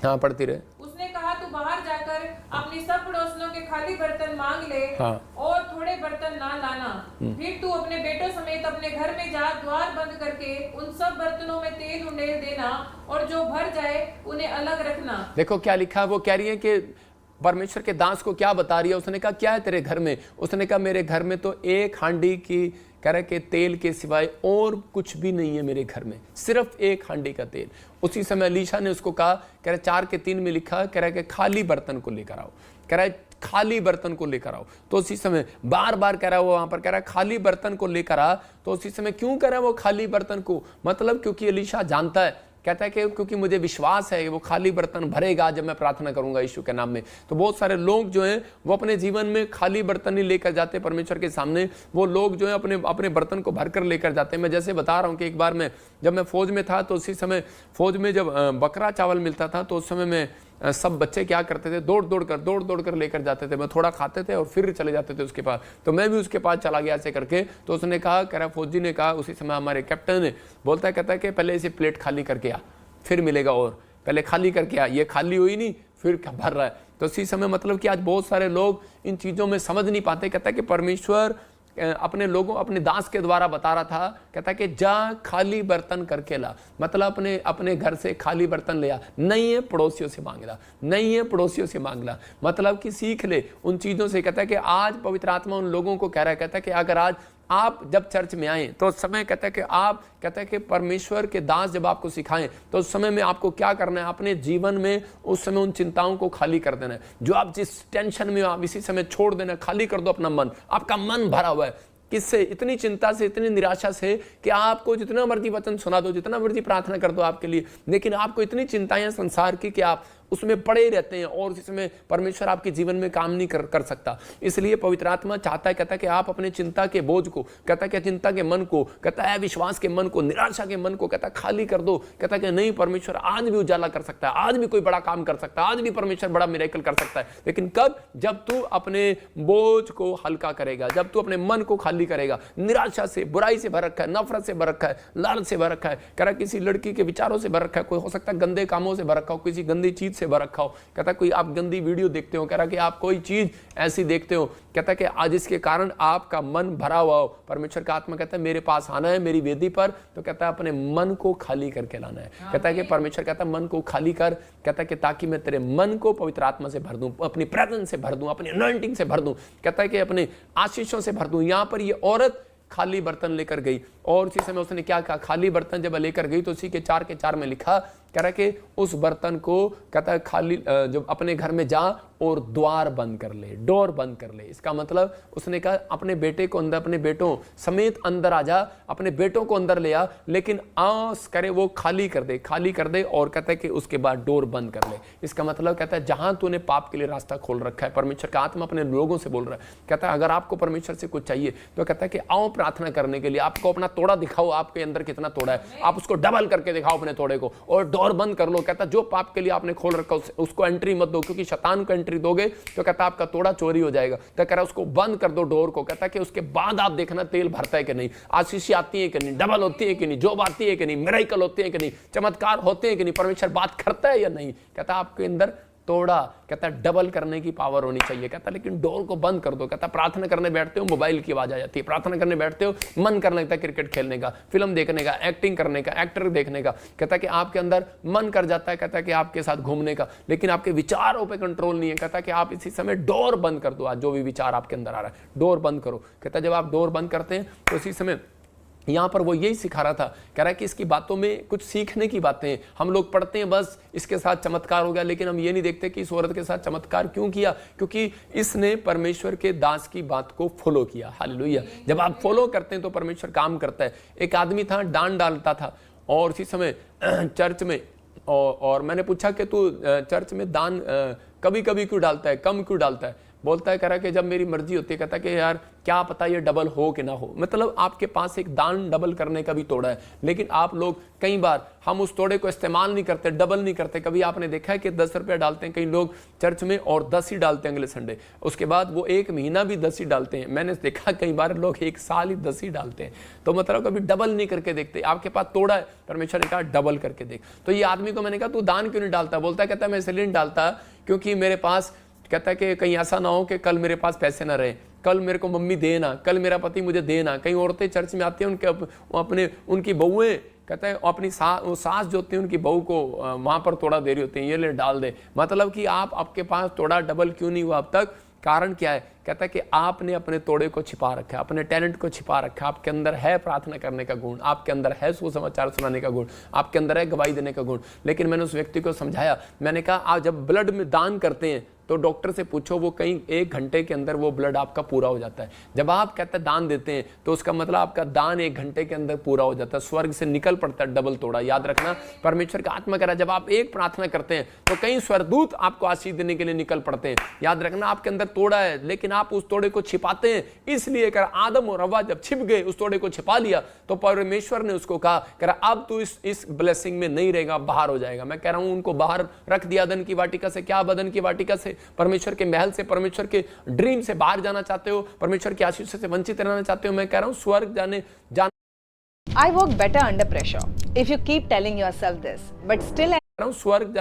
S1: हाँ पढ़ती रहे।
S3: उसने कहा, तू बाहर जाकर अपनी सब पड़ोसियों के खाली बर्तन मांग ले
S1: हाँ।
S3: और थोड़े बर्तन ना लाना। फिर तू अपने बेटों समेत अपने घर में जा, द्वार बंद करके उन सब बर्तनों में तेल उंडेल देना और जो भर जाए उन्हें अलग रखना।
S1: देखो क्या लिखा है। वो कह रही है कि परमेश्वर के दास को क्या बता रही है। उसने कहा क्या है तेरे घर में? उसने कहा मेरे घर में तो एक हांडी की कह रहा कि तेल के सिवाय और कुछ भी नहीं है मेरे घर में, सिर्फ एक हांडी का तेल। उसी समय एलीशा ने उसको कहा, कह रहा 4:3 में लिखा, कह रहा कि खाली बर्तन को लेकर आओ, कह रहा है खाली बर्तन को लेकर आओ। तो उसी समय बार बार कह रहा है वो वहां पर कह रहा है खाली बर्तन को लेकर आ। तो उसी समय क्यों कह रहा है वो खाली बर्तन को? मतलब क्योंकि एलीशा जानता है, कहता है कि क्योंकि मुझे विश्वास है कि वो खाली बर्तन भरेगा जब मैं प्रार्थना करूंगा यीशु के नाम में। तो बहुत सारे लोग जो हैं वो अपने जीवन में खाली बर्तन नहीं लेकर जाते परमेश्वर के सामने। वो लोग जो है अपने बर्तन को भरकर लेकर जाते हैं। मैं जैसे बता रहा हूँ कि एक बार जब मैं फौज में था तो उसी समय फौज में जब बकरा चावल मिलता था तो उस समय में सब बच्चे क्या करते थे, दौड़ दौड़ कर लेकर जाते थे। मैं थोड़ा खाते थे और फिर चले जाते थे उसके पास। तो मैं भी उसके पास चला गया ऐसे करके। तो उसने कहा, कह रहा फौजी ने कहा, उसी समय हमारे कैप्टन ने बोलता कहता है कि पहले इसे प्लेट खाली करके आ, फिर मिलेगा। और पहले खाली करके आ, ये खाली हुई नहीं फिर भर रहा है। तो इसी समय मतलब कि आज बहुत सारे लोग इन चीज़ों में समझ नहीं पाते। कहता है कि परमेश्वर अपने लोगों अपने दास के द्वारा बता रहा था, कहता कि जा खाली बर्तन करके ला। मतलब अपने घर से खाली बर्तन ले आ, नहीं है पड़ोसियों से मांग ला, नहीं है पड़ोसियों से मांग ला। मतलब कि सीख ले उन चीज़ों से। कहता है कि आज पवित्र आत्मा उन लोगों को कह रहा है, कहता है कि अगर आज आप जब चर्च में आए तो उस समय कहता है कि आप कहता है कि परमेश्वर के दास जब आपको सिखाएं तो उस समय में आपको क्या करना है, अपने जीवन में उस समय उन चिंताओं को खाली कर देना है। जो आप जिस टेंशन में आप इसी समय छोड़ देना, खाली कर दो अपना मन। आपका मन भरा हुआ है किससे? इतनी चिंता से, इतनी निराशा से कि आपको जितना मर्जी वचन सुना दो, जितना मर्जी प्रार्थना कर दो आपके लिए, लेकिन आपको इतनी चिंताएं संसार की कि आप उसमें पड़े रहते हैं और इसमें परमेश्वर आपके जीवन में काम नहीं कर सकता। इसलिए पवित्र आत्मा चाहता है, कहता है कि आप अपने चिंता के बोझ को, कहता है कि चिंता के मन को, कहता है विश्वास के मन को, निराशा के मन को, कहता है खाली कर दो। कहता है कि नहीं, परमेश्वर आज भी उजाला कर सकता है, आज भी कोई बड़ा काम कर सकता है, आज भी परमेश्वर बड़ा मिरेकल कर सकता है। लेकिन कब? जब तू अपने बोझ को हल्का करेगा, जब तू अपने मन को खाली करेगा। निराशा से, बुराई से भर रखा है, नफरत से भर रखा है, लालच से भर रखा है, कह रहा किसी लड़की के विचारों से भर रखा है, कोई हो सकता है गंदे कामों से भर रखा हो, किसी गंदी चीज से भर रखा हो। कहता कोई आप गंदी वीडियो देखते हो, कह रहा कि आप कोई चीज ऐसी देखते हो, कहता कि आज इसके कारण आपका मन भरा हुआ हो। परमेश्वर का आत्मा कहता है मेरे पास आना है मेरी वेदी पर, तो कहता है अपने मन को खाली करके लाना है। कहता है कि परमेश्वर कहता है मन को खाली कर, कहता है कि ताकि मैं तेरे मन को पवित्र आत्मा से भर दूं, अपनी प्रेजेंस से भर दूं, अपनी अनॉइंटिंग से भर दूं, कहता है कि अपने आशीषों से भर दूं। यहां पर ये औरत खाली बर्तन लेकर गई और उसी समय उसने क्या कहा, खाली बर्तन जब लेकर गई तो उसी के 4 के 4 में लिखा, कह रहा कि उस बर्तन को कहता है खाली जब अपने घर में जा और द्वार बंद कर ले, डोर बंद कर ले। इसका मतलब उसने कहा अपने बेटे को अंदर, अपने बेटों समेत अंदर आ जा, अपने बेटों को अंदर ले आ, लेकिन आस करे वो खाली कर दे, खाली कर दे। और कहता है कि उसके बाद डोर बंद कर ले। इसका मतलब कहता है जहां तूने पाप के लिए रास्ता खोल रखा है, परमेश्वर का आत्मा अपने लोगों से बोल रहा है। कहता है अगर आपको परमेश्वर से कुछ चाहिए तो कहता है कि आओ प्रार्थना करने के लिए, आपको अपना तोड़ा दिखाओ, आपके अंदर कितना तोड़ा है, आप उसको डबल करके दिखाओ अपने तोड़े को और डोर बंद कर लो। कहता जो पाप के लिए आपने खोल रखा उसको एंट्री मत दो, क्योंकि शैतान को एंट्री दोगे तो कहता आपका तोड़ा चोरी हो जाएगा। तो कह रहा उसको बंद कर दो डोर को। कहता कि उसके बाद आप देखना तेल भरता है कि नहीं, आशीष आती है कि नहीं, डबल होती है कि नहीं, जॉब आती है कि नहीं, मिरेकल होते हैं कि नहीं, चमत्कार होते हैं कि नहीं, परमेश्वर बात करता है या नहीं। कहता आपके अंदर तोड़ा, कहता है डबल करने की पावर होनी चाहिए। कहता है लेकिन डोर को बंद कर दो। कहता है प्रार्थना करने बैठते हो मोबाइल की आवाज आ जाती है, प्रार्थना करने बैठते हो मन करने लगता है क्रिकेट खेलने का, फिल्म देखने का, एक्टिंग करने का, एक्टर देखने का। कहता है कि आपके अंदर मन कर जाता है, कहता है कि आपके साथ घूमने का, लेकिन आपके विचारों पे कंट्रोल नहीं है। कहता है कि आप इसी समय डोर बंद कर दो, आज जो भी विचार आपके अंदर आ रहा है डोर बंद करो। कहता है जब आप डोर बंद करते हैं तो इसी समय यहाँ पर वो यही सिखा रहा था, कह रहा है कि इसकी बातों में कुछ सीखने की बातें हैं। हम लोग पढ़ते हैं बस इसके साथ चमत्कार हो गया, लेकिन हम ये नहीं देखते कि इस औरत के साथ चमत्कार क्यों किया, क्योंकि इसने परमेश्वर के दास की बात को फॉलो किया। हालेलुया। जब आप फॉलो करते हैं तो परमेश्वर काम करता है। एक आदमी था, दान डालता था, और उसी समय चर्च में और मैंने पूछा कि तू चर्च में दान कभी कभी क्यों डालता है, कम क्यों डालता है? बोलता है, कह रहा कि जब मेरी मर्जी होती है। कहता है कि यार क्या पता ये डबल हो कि ना हो। मतलब आपके पास एक दान डबल करने का भी तोड़ा है, लेकिन आप लोग कई बार हम उस तोड़े को इस्तेमाल नहीं करते, डबल नहीं करते। कभी आपने देखा है कि 10 रुपया डालते हैं कई लोग चर्च में और 10 ही डालते हैं अगले संडे, उसके बाद वो 1 महीना भी 10 ही डालते हैं। मैंने देखा कई बार लोग 1 साल ही 10 ही डालते हैं। तो मतलब कभी डबल नहीं करके देखते। आपके पास तोड़ा है, परमेश्वर ने कहा डबल करके देख। तो ये आदमी को मैंने कहा तू दान क्यों नहीं डालता? बोलता है, कहता है मैं इसलिए नहीं डालता क्योंकि मेरे पास, कहता है कि कहीं ऐसा ना हो कि कल मेरे पास पैसे ना रहे, कल मेरे को मम्मी देना, कल मेरा पति मुझे देना। कई औरतें चर्च में आती हैं, उनके उनकी बहुएं, कहता है अपनी सास जो होती है उनकी बहू को वहां पर तोड़ा दे रही होती है, ये ले डाल दे। मतलब कि आपके पास तोड़ा डबल क्यों नहीं हुआ अब तक? कारण क्या है? कहता है कि आपने अपने तोड़े को छिपा रखा है, अपने टैलेंट को छिपा रखा है। आपके अंदर है प्रार्थना करने का गुण, आपके अंदर है सुसमाचार सुनाने का गुण, आपके अंदर है गवाही देने का गुण। लेकिन मैंने उस व्यक्ति को समझाया, मैंने कहा आप जब ब्लड में दान करते हैं तो डॉक्टर से पूछो, वो कहीं 1 घंटे के अंदर वो ब्लड आपका पूरा हो जाता है। जब आप कहते हैं दान देते हैं तो उसका मतलब आपका दान 1 घंटे के अंदर पूरा हो जाता है, स्वर्ग से निकल पड़ता है डबल तोड़ा। याद रखना, परमेश्वर का आत्मा कह रहा है जब आप एक प्रार्थना करते हैं तो कई स्वर्गदूत आपको आशीष देने के लिए निकल पड़ते हैं। याद रखना, आपके अंदर तोड़ा है, लेकिन आप उस तोड़े को छिपाते हैं। इसलिए कर आदम और हव्वा जब छिप गए, उस तोड़े को छिपा लिया, तो परमेश्वर ने उसको कहा, कह रहा अब तू इस ब्लेसिंग में नहीं रहेगा, बाहर हो जाएगा। मैं कह रहा हूं उनको बाहर रख दिया अदन की वाटिका से। क्या बदन की वाटिका से? परमेश्वर के महल से, परमेश्वर के ड्रीम से बाहर जाना चाहते हो, परमेश्वर की आशीष से वंचित रहना चाहते हो? मैं कह रहा हूं स्वर्ग जाना
S7: I work better under pressure. If you keep telling yourself this, but still
S1: स्वर्ग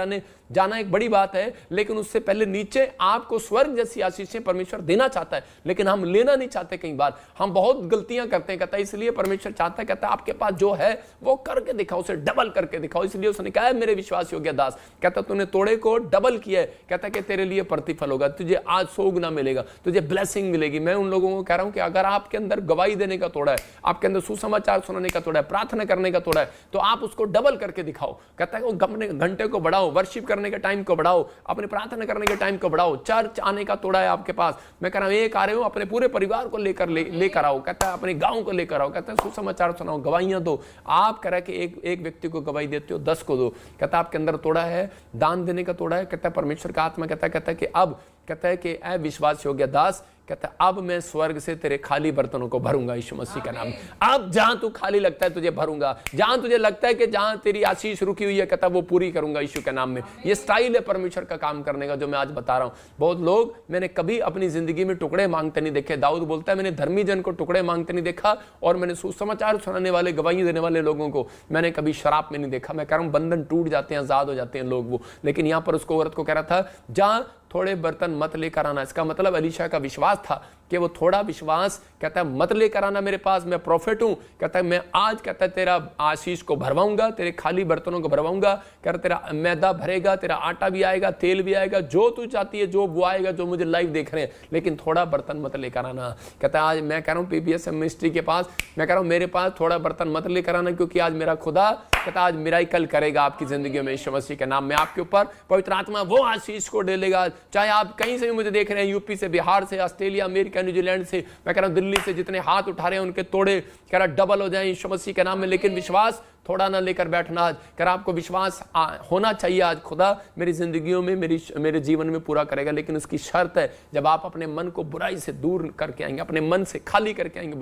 S1: जाना एक बड़ी बात है, लेकिन उससे पहले नीचे आपको स्वर्ग जैसी आशीषें परमेश्वर देना चाहता है, लेकिन हम लेना नहीं चाहते। कई बार हम बहुत गलतियां करते हैं। कहता है इसलिए परमेश्वर चाहता है, कहता है आपके पास जो है वो करके दिखाओ, उसे डबल करके दिखाओ। इसलिए उसने कहा मेरे विश्वास योग्य दास, कहता तूने तोड़े को डबल किया है, कहता कि तेरे लिए प्रतिफल होगा, तुझे आज 100 गुना मिलेगा, तुझे ब्लेसिंग मिलेगी। मैं उन लोगों को कह रहा हूं कि अगर आपके अंदर गवाही देने का तोड़ा है, आपके अंदर सुसमाचार सुनाने का तोड़ा है, प्रार्थना करने का तोड़ा है, तो आप उसको डबल करके दिखाओ। कहता है वो घंटे को बढ़ाओ, वर्शिप करने के टाइम को बढ़ाओ, अपने प्रार्थना करने के टाइम को बढ़ाओ। चर्च आने का तोड़ा है आपके पास, मैं कह रहा हूं एक आ रहे हो, अपने पूरे परिवार को लेकर आओ। कहता है अपने गांव को लेकर आओ, कहता है सुसमाचार सुनाओ, गवाहियां दो। आप कह रहे कि एक व्यक्ति को गवाही देते हो, 10 को दो। कहता है आपके अंदर तोड़ा है, दान देने का तोड़ा है। कहता है परमेश्वर का आत्मा कहता है कि अब कहता है कि ऐ विश्वास योग्य दास, कहता है अब मैं स्वर्ग से तेरे खाली बर्तनों को भरूंगा यीशु मसीह का नाम में। अब जहां तू खाली लगता है तुझे भरूंगा, जहां तुझे लगता है कि जहां तेरी आशीष रुकी हुई है, कहता है वो पूरी करूंगा यीशु के नाम में। ये स्टाइल है परमेश्वर का काम करने का जो मैं आज बता रहा हूं। बहुत लोग, मैंने कभी अपनी जिंदगी में टुकड़े मांगते नहीं देखे। दाऊद बोलता है मैंने धर्मी जन को टुकड़े मांगते नहीं देखा, और मैंने सुसमाचार सुनाने वाले, गवाही देने वाले लोगों को मैंने कभी शराब में नहीं देखा। मैं कह रहा हूं बंधन टूट जाते हैं, आजाद हो जाते हैं लोग वो। लेकिन यहां पर उसको औरत को कह रहा था जहां थोड़े बर्तन मत लेकर आना। इसका मतलब एलीशा का विश्वास था कि वो थोड़ा विश्वास, कहता है मत लेकर आना मेरे पास, मैं प्रॉफिट हूं। कहता है मैं आज, कहता है तेरा आशीष को भरवाऊंगा, तेरे खाली बर्तनों को भरवाऊंगा। कहता है तेरा मैदा भरेगा, तेरा आटा भी आएगा, तेल भी आएगा, जो तू चाहती है, जो वो आएगा, जो मुझे लाइव देख रहे हैं, लेकिन थोड़ा बर्तन मत लेकर आना। कहता है आज मैं कह रहा हूं पीपीएस मिनिस्ट्री के पास, मैं कह रहा हूं मेरे पास थोड़ा बर्तन मत लेकर आना, क्योंकि आज मेरा खुदा, कहता आज मिराकल करेगा आपकी जिंदगी में यीशु मसीह के नाम में। आपके ऊपर पवित्र आत्मा वो आशीष को डालेगा। चाहे आप कहीं से भी मुझे देख रहे हैं, यूपी से, बिहार से, ऑस्ट्रेलिया, अमेरिका, न्यूजीलैंड से, मैं कह रहा हूं दिल्ली से, जितने हाथ उठा रहे हैं उनके तोड़े कह रहा डबल हो जाए यीशु मसीह के नाम में। लेकिन विश्वास थोड़ा ना लेकर बैठना। आज कह रहा आपको विश्वास होना चाहिए, आज खुदा मेरी जिंदगियों में, मेरे जीवन में पूरा करेगा। लेकिन उसकी शर्त है जब आप अपने मन को बुराई से दूर करके आएंगे, अपने मन से खाली करके आएंगे,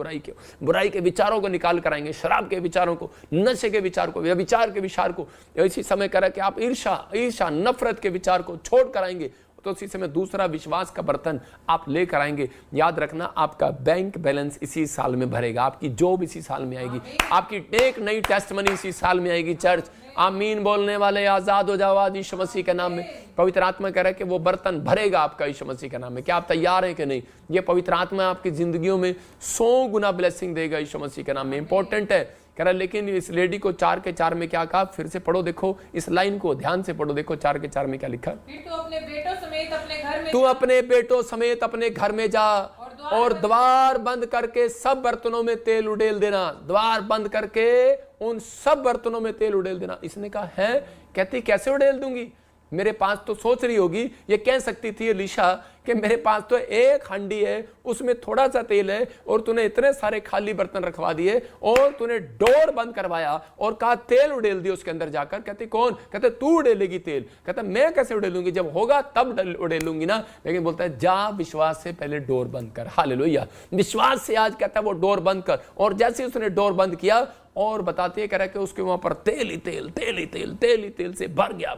S1: बुराई के विचारों को निकाल कर आएंगे, शराब के विचारों को, नशे के विचार को, व्यभिचार के विचार को। इसी समय कह रहा कि आप ईर्ष्या, नफरत के विचार को छोड़ कर आएंगे, तो उसी समय दूसरा विश्वास का बर्तन आप लेकर आएंगे। याद रखना आपका बैंक बैलेंस इसी साल में भरेगा, आपकी जॉब इसी साल में आएगी, आपकी एक नई टेस्टमनी इसी साल में आएगी। चर्च आमीन बोलने वाले आजाद हो जाओ आज यीशु मसीह के नाम में। पवित्र आत्मा कह रहा है कि वो बर्तन भरेगा आपका यीशु मसीह के नाम में। क्या आप तैयार हैं कि नहीं? ये पवित्र आत्मा आपकी जिंदगियों में 100 गुना ब्लेसिंग देगा यीशु मसीह के नाम में। इंपॉर्टेंट है कह रहा, लेकिन इस लेडी को 4 के 4 में क्या कहा? फिर से पढ़ो, देखो इस लाइन को ध्यान से पढ़ो, देखो 4 के 4 में क्या लिखा?
S3: फिर तू अपने बेटों समेत अपने घर में
S1: तू अपने बेटों समेत अपने घर में जा और द्वार बंद करके सब बर्तनों में तेल उड़ेल देना। द्वार बंद करके उन सब बर्तनों में तेल उड़ेल देना। इसने कहा है, कहती कैसे उड़ेल दूंगी? मेरे पास तो सोच रही होगी, ये कह सकती थी एलीशा कि मेरे पास तो एक हांडी है, उसमें थोड़ा सा तेल है और तूने इतने सारे खाली बर्तन रखवा दिए और तूने डोर बंद करवाया और कहा तेल उड़ेल दिया उसके अंदर जाकर। कहते कौन? कहते तू उड़ेलेगी तेल। कहता मैं कैसे उड़ेलूंगी? जब होगा तब उड़ेलूंगी ना। लेकिन बोलता है जा विश्वास से पहले डोर बंद कर। हालेलुया। विश्वास से आज कहता है वो डोर बंद कर। और जैसे उसने डोर बंद किया और बताते कह रहा है कि उसके वहां पर तेल ही तेल, तेल ही तेल, तेल ही तेल से भर गया,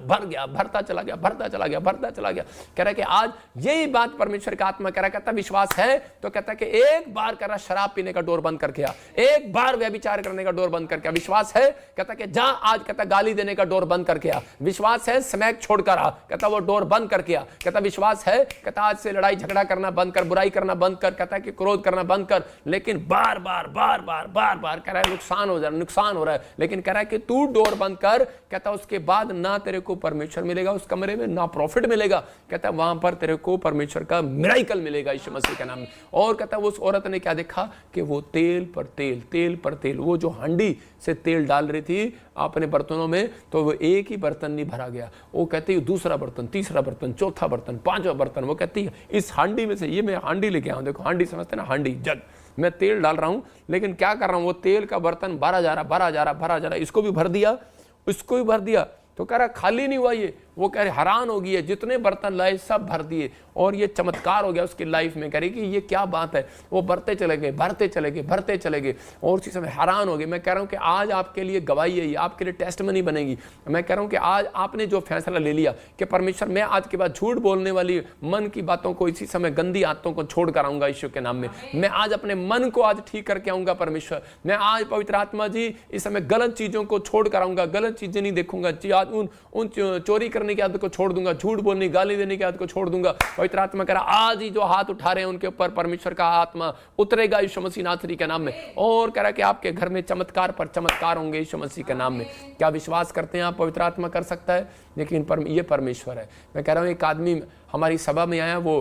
S1: भरता चला गया, भरता चला गया, भरता चला गया। कह रहा है कि आज यही बात परमेश्वर का आत्मा कह रहा है। कहता विश्वास है तो कहता है कि एक बार कह रहा शराब पीने का डोर बंद करके आ, एक बार व्यभिचार करने का डोर बंद करके आ। विश्वास है कहता कि जा आज कहता गाली देने का डोर बंद करके आ। विश्वास है स्मैक छोड़कर आ, कहता वो डोर बंद करके आ। कहता विश्वास है कहता आज से लड़ाई झगड़ा करना बंद कर, बुराई करना बंद कर, कहता कि क्रोध करना बंद कर। लेकिन बार बार बार बार बार बार कह रहा है नुकसान हो रहा है। लेकिन कह रहा है कि तू डोर बंद कर। कहता उसके बाद ना तेरे को परमेश्वर मिलेगा उस कमरे में, ना प्रॉफिट मिलेगा। कहता वहां पर तेरे को परमेश्वर का मिराइकल मिलेगा यीशु मसीह के नाम में। और कहता उस औरत ने क्या देखा कि वो तेल पर तेल, तेल पर तेल, वो जो हांडी से तेल डाल रही थी अपने बर्तनों में, तो वो एक ही बर्तन नहीं भरा गया। वो कहती है दूसरा बर्तन, तीसरा बर्तन, चौथा बर्तन, पांचवा बर्तन। वो कहती है इस हांडी में से, ये मैं हांडी लेके आऊं, देखो हांडी समझते ना, हांडी जग, मैं तेल डाल रहा हूं, लेकिन क्या कर रहा हूं, वो तेल का बर्तन भरा जा रहा, इसको भी भर दिया, इसको भी भर दिया। तो कह रहा खाली नहीं हुआ ये, वो कह रहे हैरान हो गई है, जितने बर्तन लाए सब भर दिए। और ये चमत्कार हो गया उसकी लाइफ में। कह रही कि ये क्या बात है। वो भरते चले गए, भरते चले गए, भरते चले गए। और उसी समय हैरान हो गए। मैं कह रहा हूं कि आज आपके लिए गवाही है, ये आपके लिए टेस्टमनी बनेगी। मैं कह रहा हूं कि आज आपने जो फैसला ले लिया कि परमेश्वर मैं आज के बाद झूठ बोलने वाली मन की बातों को, इसी समय गंदी आदतों को छोड़ कर आऊंगा यीशु के नाम में। मैं आज अपने मन को आज ठीक करके आऊंगा परमेश्वर। मैं आज पवित्र आत्मा जी इस समय गलत चीजों को छोड़ कर आऊंगा, गलत चीजें नहीं देखूंगा। उन चोरी करने की आदत को छोड़ दूंगा, झूठ बोलने गाली देने की आदत को छोड़ दूंगा। पवित्र आत्मा कह रहा आज ही जो हाथ उठा रहे हैं उनके ऊपर परमेश्वर का आत्मा उतरेगा यीशु मसीह नासरी के नाम में। और कह रहा कि आपके घर में चमत्कार पर चमत्कार होंगे यीशु मसीह के नाम में। क्या विश्वास करते हैं आप पवित्र आत्मा कर सकता है? लेकिन ये परमेश्वर है। मैं कह रहा हूं एक आदमी हमारी सभा में आया, वो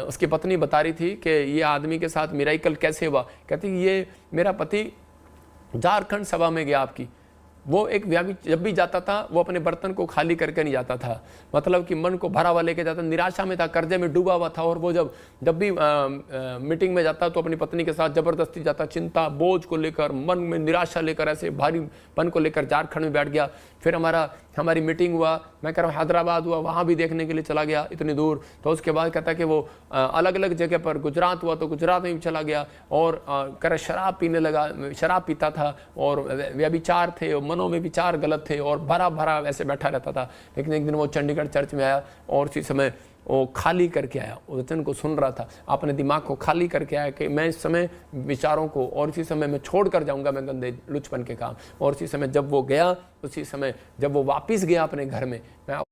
S1: उसकी पत्नी बता रही थी कि ये आदमी के साथ मिराइकल कैसे हुआ। कहती ये मेरा पति झारखंड सभा में गया आपकी, वो एक जब भी जाता था वो अपने बर्तन को खाली करके नहीं जाता था, मतलब कि मन को भरा हुआ लेके जाता, निराशा में था, कर्जे में डूबा हुआ था। और वो जब भी मीटिंग में जाता तो अपनी पत्नी के साथ जबरदस्ती जाता, चिंता बोझ को लेकर, मन में निराशा लेकर, ऐसे भारीपन को लेकर झारखंड में बैठ गया। फिर हमारी मीटिंग हुआ, मैं कह रहा हूँ हैदराबाद हुआ, वहाँ भी देखने के लिए चला गया इतनी दूर। तो उसके बाद कहता कि वो अलग अलग जगह पर, गुजरात हुआ तो गुजरात में भी चला गया। और कह रहा शराब पीने लगा, शराब पीता था और व्यभिचार थे, मनों में विचार गलत थे और भरा भरा वैसे बैठा रहता था। लेकिन एक दिन वो चंडीगढ़ चर्च में आया और उसी समय वो खाली करके आया, वचन को सुन रहा था, अपने दिमाग को खाली करके आया कि मैं इस समय विचारों को, और इसी समय मैं छोड़ कर जाऊंगा मैं गंदे लुचपन के काम। और उसी समय जब वो गया, उसी समय जब वो वापस गया अपने घर में, मैं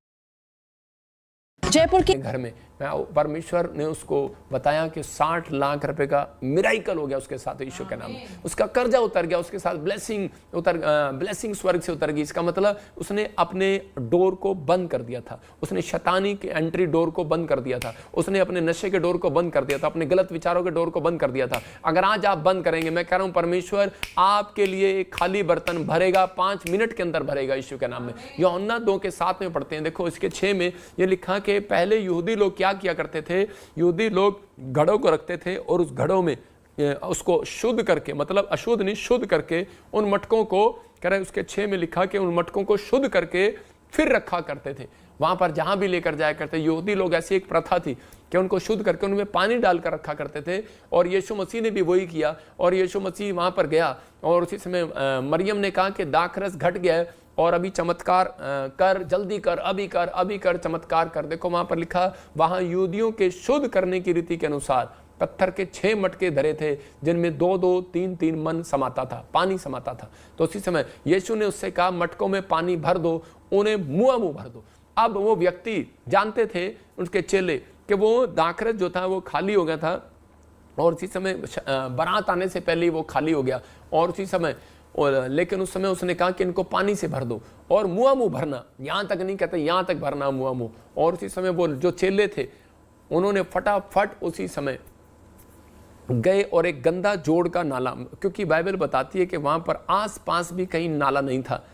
S2: जयपुर के
S1: घर में परमेश्वर ने उसको बताया कि 60 लाख रुपए का मिराइकल हो गया उसके साथ यीशु के नाम में। उसका कर्जा उतर गया, उसके साथ ब्लेसिंग स्वर्ग से उतर गई। इसका मतलब उसने अपने डोर को बंद कर दिया था, उसने शैतानी के एंट्री डोर को बंद कर दिया था, उसने अपने नशे के डोर को बंद कर दिया था, अपने गलत विचारों के डोर को बंद कर दिया था। अगर आज आप बंद करेंगे, मैं कह रहा हूं परमेश्वर आपके लिए एक खाली बर्तन भरेगा, 5 मिनट के अंदर भरेगा यीशु के नाम में। यूहन्ना 2:7 में पढ़ते हैं, देखो इसके 6 में ये लिखा कि पहले यहूदी लोग क्या किया करते थे, यहूदी लोग घड़ों को रखते थे और उस घड़ों में उसको शुद्ध करके, मतलब अशुद्ध नहीं, शुद्ध करके उन मटकों को, कह रहे उसके 6 में लिखा कि उन मटकों को शुद्ध करके फिर रखा करते थे। वहां पर जहां भी लेकर जाया करते, यहूदी लोग ऐसी एक प्रथा थी कि उनको शुद्ध करके उनमें पानी डालकर रखा करते थे। और यीशु मसीह ने भी वही किया। और यीशु मसीह वहां पर गया और उसी समय मरियम ने कहा कि दाखरस घट गया है और अभी चमत्कार कर, जल्दी कर, अभी कर, चमत्कार कर। देखो वहां पर लिखा, वहां यहूदियों के शुद्ध करने की रीति के अनुसार पत्थर के 6 मटके धरे थे जिनमें 2-2, 3-3 मन समाता था, पानी समाता था। तो उसी समय यीशु ने उससे कहा मटकों में पानी भर दो, उन्हें मुंह भर दो। अब वो व्यक्ति जानते थे, उसके चेले, कि वो दाखरस जो था वो खाली हो गया था, और उसी समय बारात आने से पहले ही वो खाली हो गया। और उसी समय लेकिन उस समय उसने कहा कि इनको पानी से भर दो, और मुआ मुँह भरना, यहाँ तक नहीं कहते, यहाँ तक भरना मुआ मुँह। और उसी समय वो जो चेले थे उन्होंने फटाफट उसी समय गए और एक गंदा जोड़ का नाला, क्योंकि बाइबल बताती है कि वहाँ पर आस पास भी कहीं नाला नहीं था,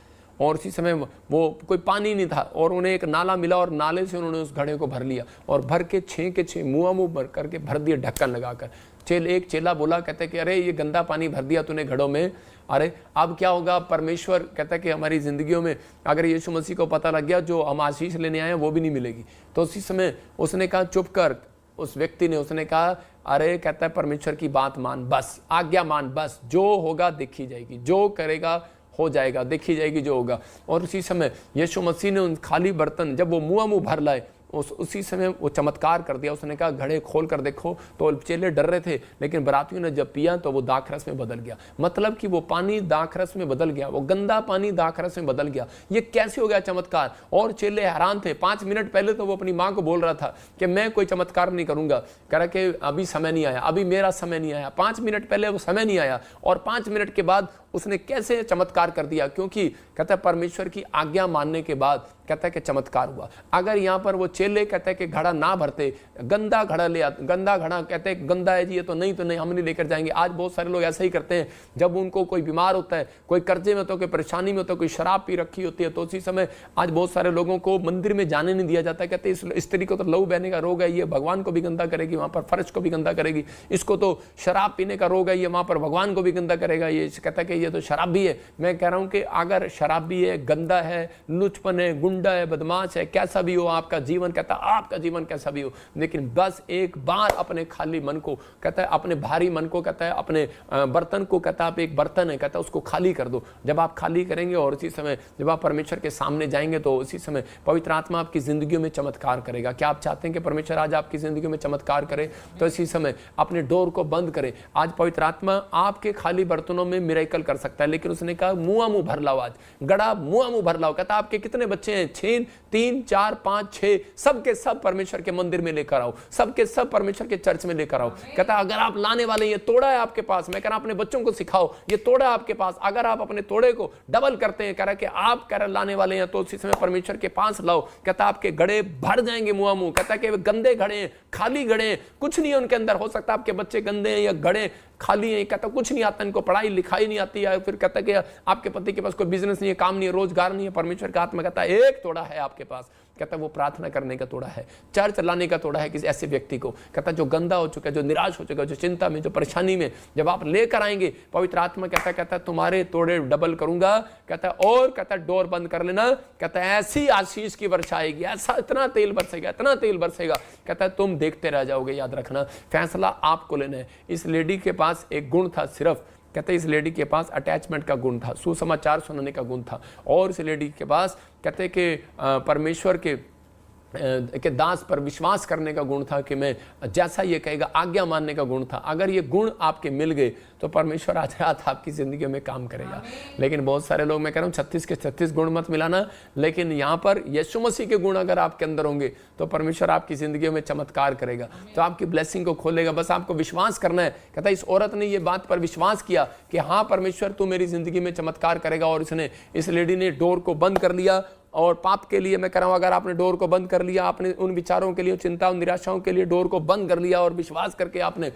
S1: और उसी समय वो कोई पानी नहीं था, और उन्हें एक नाला मिला, और नाले से उन्होंने उस घड़े को भर लिया, और भर के 6 के 6 मुँह मुँह भर करके भर दिए, ढक्कन लगाकर। एक चेला बोला, कहते कि अरे ये गंदा पानी भर दिया तूने घड़ों में, अरे अब क्या होगा। परमेश्वर कहता है कि हमारी जिंदगियों में अगर यीशु मसीह को पता लग गया, जो हम आशीष लेने आए हैं वो भी नहीं मिलेगी। तो उसी समय उसने कहा चुप कर, उस व्यक्ति ने, उसने कहा अरे, कहता है परमेश्वर की बात मान, बस आज्ञा मान, बस जो होगा देखी जाएगी, जो करेगा हो जाएगा, देखी जाएगी जो होगा। और उसी समय यीशु मसीह ने उन खाली बर्तन जब वो मुँह मुँह भर लाए, उसी समय वो चमत्कार कर दिया। उसने कहा घड़े खोल कर देखो, तो चेले डर रहे थे, लेकिन बरातियों ने जब पिया तो वो दाखरस में बदल गया। मतलब कि वो पानी दाखरस में बदल गया, वो गंदा पानी दाखरस में बदल गया। ये कैसे हो गया चमत्कार? और चेले हैरान थे। 5 मिनट पहले तो वो अपनी माँ को बोल रहा था कि मैं कोई चमत्कार नहीं करूंगा, कह रहा कि अभी समय नहीं आया, अभी मेरा समय नहीं आया। 5 मिनट पहले वो समय नहीं आया, और 5 मिनट के बाद उसने कैसे चमत्कार कर दिया? क्योंकि कहता है परमेश्वर की आज्ञा मानने के बाद कहता है कि चमत्कार हुआ। अगर यहाँ पर वो चेले कहते हैं कि घड़ा ना भरते, गंदा घड़ा ले आते, गंदा घड़ा, कहते हैं गंदा है जी ये, तो नहीं हम नहीं लेकर जाएंगे। आज बहुत सारे लोग ऐसा ही करते हैं, जब उनको कोई बीमार होता है, कोई कर्जे में होता है, कोई परेशानी में होता है, कोई शराब पी रखी होती है, तो उसी समय आज बहुत सारे लोगों को मंदिर में जाने नहीं दिया जाता है। कहते हैं इस स्त्री को तो लहू बहने का रोग है, ये भगवान को भी गंदा करेगी, वहाँ पर फर्श को भी गंदा करेगी, इसको तो शराब पीने का रोग है, ये वहाँ पर भगवान को भी गंदा करेगा, ये कहता है कि ये तो शराब भी है। मैं कह रहा हूँ कि अगर शराब भी है, गंदा है, लुचपन है, गुंडा है, बदमाश है, कैसा भी हो आपका जीवन, कहता है आपका जीवन कैसा भी हो, लेकिन बस एक बार अपने खाली मन को, कहता है अपने भारी मन को, कहता है अपने बर्तन को, कहता है आप एक बर्तन है, कहता है उसको खाली कर दो। जब आप खाली करेंगे और उसी समय जब आप परमेश्वर के सामने जाएंगे, तो उसी समय पवित्र आत्मा आपकी जिंदगी में चमत्कार करेगा। क्या आप चाहते हैं कि परमेश्वर आज आपकी जिंदगी में चमत्कार करे? तो इसी समय अपने डोर को बंद करें। आज पवित्र आत्मा आपके खाली बर्तनों में मिरेकल कर सकता है, लेकिन उसने कहा मुआ मुंह भर लाओ, आज गड़ा मुआ मुंह भर लाओ। कहता आपके कितने बच्चे हैं? 6, 3, 4, 5, 6, सबके सब परमेश्वर के मंदिर में लेकर आओ, सबके सब परमेश्वर के चर्च में लेकर आओ। कहता अगर आप लाने वाले, ये तोड़ा है आपके पास, मैं कह रहा अपने बच्चों को सिखाओ, ये तोड़ा है आपके पास, अगर आप अपने तोड़े को डबल करते हैं, कह रहा कि आप कह रहे लाने वाले हैं, तो उसी समय परमेश्वर के पास लाओ। कहता आपके घड़े भर जाएंगे मुआ मुंह। कहता कि गंदे घड़े हैं, खाली घड़े हैं, कुछ नहीं है उनके अंदर। हो सकता है आपके बच्चे गंदे हैं या घड़े खाली है, कहता कुछ नहीं आता, इनको पढ़ाई लिखाई नहीं आती है, फिर कहता कि आपके पति के पास कोई बिजनेस नहीं है, काम नहीं है, रोजगार नहीं है। परमेश्वर का आत्मा कहता है एक तोड़ा है आपके पास, कहता वो प्रार्थना करने का तोड़ा है, चर्च लाने का तोड़ा है किसी ऐसे व्यक्ति को। कहता जो गंदा हो चुका है, जो निराश हो चुका है, जो चिंता में, जो परेशानी में, जब आप लेकर आएंगे, पवित्र आत्मा कहता तुम्हारे तोड़े डबल करूंगा। कहता और कहता डोर बंद कर लेना। कहता ऐसी आशीष की वर्षा आएगी, ऐसा इतना तेल बरसेगा, इतना तेल बरसेगा, कहता तुम देखते रह जाओगे। याद रखना फैसला आपको लेना है। इस लेडी के पास एक गुण था सिर्फ, कहते इस लेडी के पास अटैचमेंट का गुण था, सुसमाचार सुनाने का गुण था, और इस लेडी के पास कहते कि परमेश्वर के दास पर विश्वास करने का गुण था, कि मैं जैसा ये कहेगा आज्ञा मानने का गुण था। अगर ये गुण आपके मिल गए तो परमेश्वर आज रात आपकी जिंदगी में काम करेगा। लेकिन बहुत सारे लोग, मैं कह रहा हूँ 36 के 36 गुण मत मिलाना, लेकिन यहाँ पर यीशु मसीह के गुण अगर आपके अंदर होंगे तो परमेश्वर आपकी जिंदगी में चमत्कार करेगा, तो आपकी ब्लेसिंग को खोलेगा। बस आपको विश्वास करना है। कहता इस औरत ने ये बात पर विश्वास किया कि हाँ परमेश्वर तू मेरी जिंदगी में चमत्कार करेगा, और इसने, इस लेडी ने डोर को बंद कर लिया। और पाप के लिए मैं कह रहा हूं, अगर आपने डोर को बंद कर लिया, आपने उन विचारों के लिए, चिंता, उन निराशाओं के लिए डोर को बंद कर लिया, और विश्वास करके आपने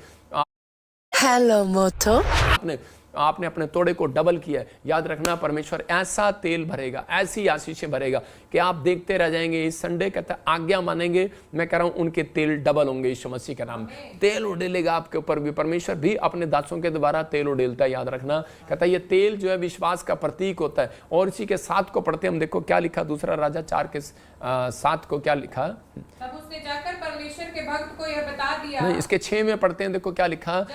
S8: हेलो मोटो
S1: आपने अपने तोड़े को डबल किया है। याद रखना परमेश्वर ऐसा तेल भरेगा, ऐसी आशीषें भरेगा कि आप देखते रह जाएंगे। इस संडे कहता है आज्ञा मानेंगे, मैं कह रहा हूं उनके तेल डबल होंगे यीशु मसीह के नाम। तेल उड़ेलेगा आपके ऊपर भी। परमेश्वर भी अपने दासों के द्वारा तेल उड़ेलता है। याद रखना कहता है ये तेल जो है विश्वास का प्रतीक होता है। और इसी के 7 को पढ़ते हम, देखो क्या लिखा, दूसरा राजा 4 के 7 को क्या लिखा।
S3: तब उसने जाकर परमेश्वर के भक्त को यह बता दिया।
S1: नहीं, इसके 6 में पढ़ते हैं, देखो क्या लिखा।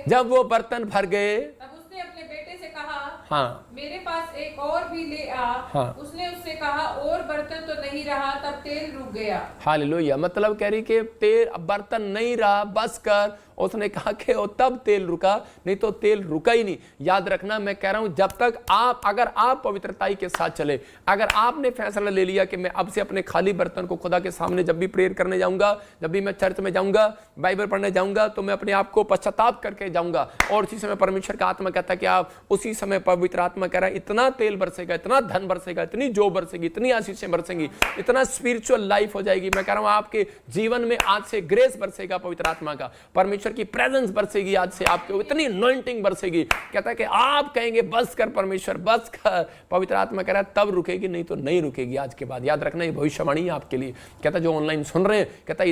S3: जब वो बर्तन भर गए
S1: तब
S3: उसने अपने बेटे से कहा,
S1: हाँ
S3: मेरे पास एक और भी ले आ।
S1: हाँ।
S3: उसने उससे कहा और बर्तन तो नहीं रहा, तब तेल रुक गया।
S1: हालेलुया। मतलब कह रही कि तेल बर्तन नहीं रहा, बस कर। उसने कहा कि वो तब तेल रुका, नहीं तो तेल रुका ही नहीं। याद रखना, मैं कह रहा हूं जब तक अगर आप पवित्रताई के साथ चले, अगर आपने फैसला ले लिया कि मैं अब से अपने खाली बर्तन को खुदा के सामने जब भी प्रेयर करने जाऊंगा, जब भी मैं चर्च में जाऊंगा, बाइबल पढ़ने जाऊंगा, तो मैं अपने आप को पश्चाताप करके जाऊंगा। और उसी समय परमेश्वर का आत्मा कहता है कि आप उसी समय पवित्र आत्मा कह रहा है इतना तेल बरसेगा, इतना धन बरसेगा, इतनी जो बरसेगी, इतनी आशीषें बरसेंगी, इतना स्पिरिचुअल लाइफ हो जाएगी। मैं कह रहा हूं आपके जीवन में आज से ग्रेस बरसेगा पवित्र आत्मा का, परमेश्वर की प्रेजेंस बरसेगी आज से आपके, इतनी अनॉइंटिंग बरसेगी। कहता है कि आप कहेंगे बस कर परमेश्वर, बस कर। पवित्र आत्मा कह रहा है तब रुकेगी, नहीं तो नहीं रुकेगी आज के बाद। याद रखना, ये भविष्यवाणी है आपके लिए। कहता जो ऑनलाइन सुन रहे हैं, कहता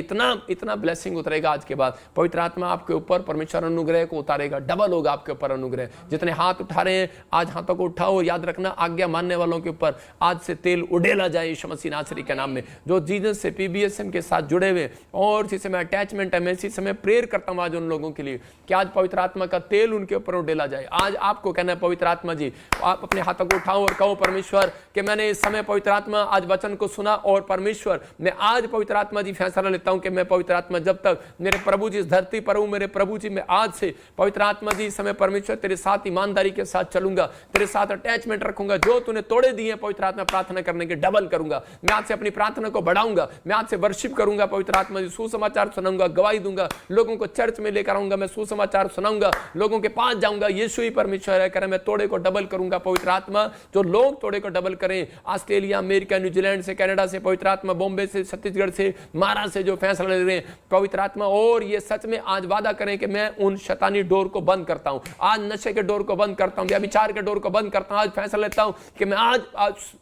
S1: इतना ब्लेसिंग उतरेगा आज के बाद। पवित्र आत्मा आपके ऊपर परमेश्वर अनुग्रह को उतारेगा, डबल होगा आपके ऊपर अनुग्रह। जितने हाथ उठा रहे हैं आज हाथों को उठाओ। याद रखना, आज्ञा मानने वालों के ऊपर आज से तेल उड़ेला जाए यीशु मसीह नासरी के नाम में। जो जीसस से पीबीएसएम के साथ जुड़े हुए और इसी समय अटैचमेंट है, मैं इसी समय प्रेयर करता हूं आज उन लोगों के लिए कि आज पवित्र आत्मा का तेल उनके ऊपर उड़ेला जाए। आज आपको कहना है पवित्र आत्मा जी, आप अपने हाथों को उठाओ और कहो परमेश्वर कि मैंने इस समय पवित्र आत्मा आज वचन को सुना, और परमेश्वर मैं आज पवित्र आत्मा जी फैसला लेता हूं कि मैं पवित्र आत्मा जब तक मेरे प्रभु जी इस धरती पर हूं, मेरे प्रभु जी मैं आज से पवित्र आत्मा जी इस समय परमेश्वर तेरे साथ ईमानदारी के साथ चलूंगा, तेरे साथ अटैचमेंट रखूंगा। जो तूने तोड़े दिए पवित्र आत्मा प्रार्थना करने के डबल करूंगा। मैं आज से अपनी प्रार्थना को बढ़ाऊंगा, मैं आज से वर्शिप करूंगा पवित्र आत्मा जी, सुसमाचार सुनाऊंगा, गवाही दूंगा, लोगों को चर्च में लेकर आऊंगा, मैं सुसमाचार सुनाऊंगा, लोगों के पास जाऊंगा। यीशु ही परमेश्वर है, मैं तोड़े को डबल करूंगा पवित्र आत्मा। जो लोग तोड़े को डबल करें, ऑस्ट्रेलिया, अमेरिका, न्यूजीलैंड से, कनाडा से पवित्र आत्मा, बॉम्बे से, छत्तीसगढ़ से, महाराष्ट्र से जो फैसला ले रहे हैं पवित्र आत्मा, और ये सच में आज वादा करें कि मैं उन शैतानी डोर को बंद करता हूं, आज नशे के डोर को बंद करता हूं, व्यभिचार के डोर को बंद करता हूं। आज फैसला लेता हूं कि मैं आज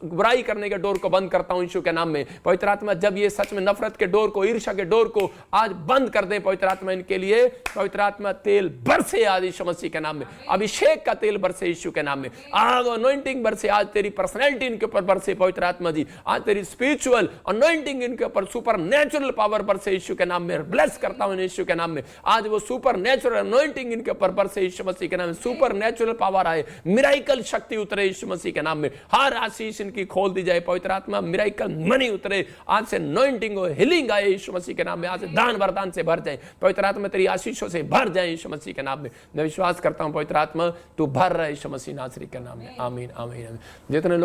S1: बुराई करने के डोर को बंद करता हूं यीशु के नाम में। पवित्र आत्मा जब ये सच में नफरत के डोर को, ईर्ष्या के डोर को आज बंद कर दें पवित्र आत्मा, इनके लिए पवित्र आत्मा तेल बरसे आज यीशु मसीह के नाम में, अभिषेक का तेल बरसे यीशु के नाम में, आज अनॉइंटिंग बरसे, आज तेरी पर्सनैलिटी इनके ऊपर बरसे पवित्र आत्मा जी, आज तेरी स्पिरिचुअल अनॉइंटिंग इनके ऊपर, सुपर नेचुरल पावर बरसे यीशु के नाम में। ब्लेस करता हूं यीशु के नाम में, आज वो सुपर नेचुरल अनॉइंटिंग इनके ऊपर बरसे यीशु मसीह के नाम में, सुपर नेचुरल पावर आए, मिराइकल शक्ति उतरे यीशु मसीह के नाम में, हर आशीष इनकी खोल दी जाए पवित्र आत्मा, मिराइकल मनी उतरे, आज से अनॉइंटिंग हो, हीलिंग आए यीशु मसीह के नाम में, आज से दान वरदान से भर जाए पवित्र आत्मा, तेरी आशीषों से भर जाए यीशु मसीह के नाम में। मैं विश्वास करता हूं पवित्र आत्मा तू भर रहा है यीशु मसीह नासरी के नाम में। आमीन आमीन। जितने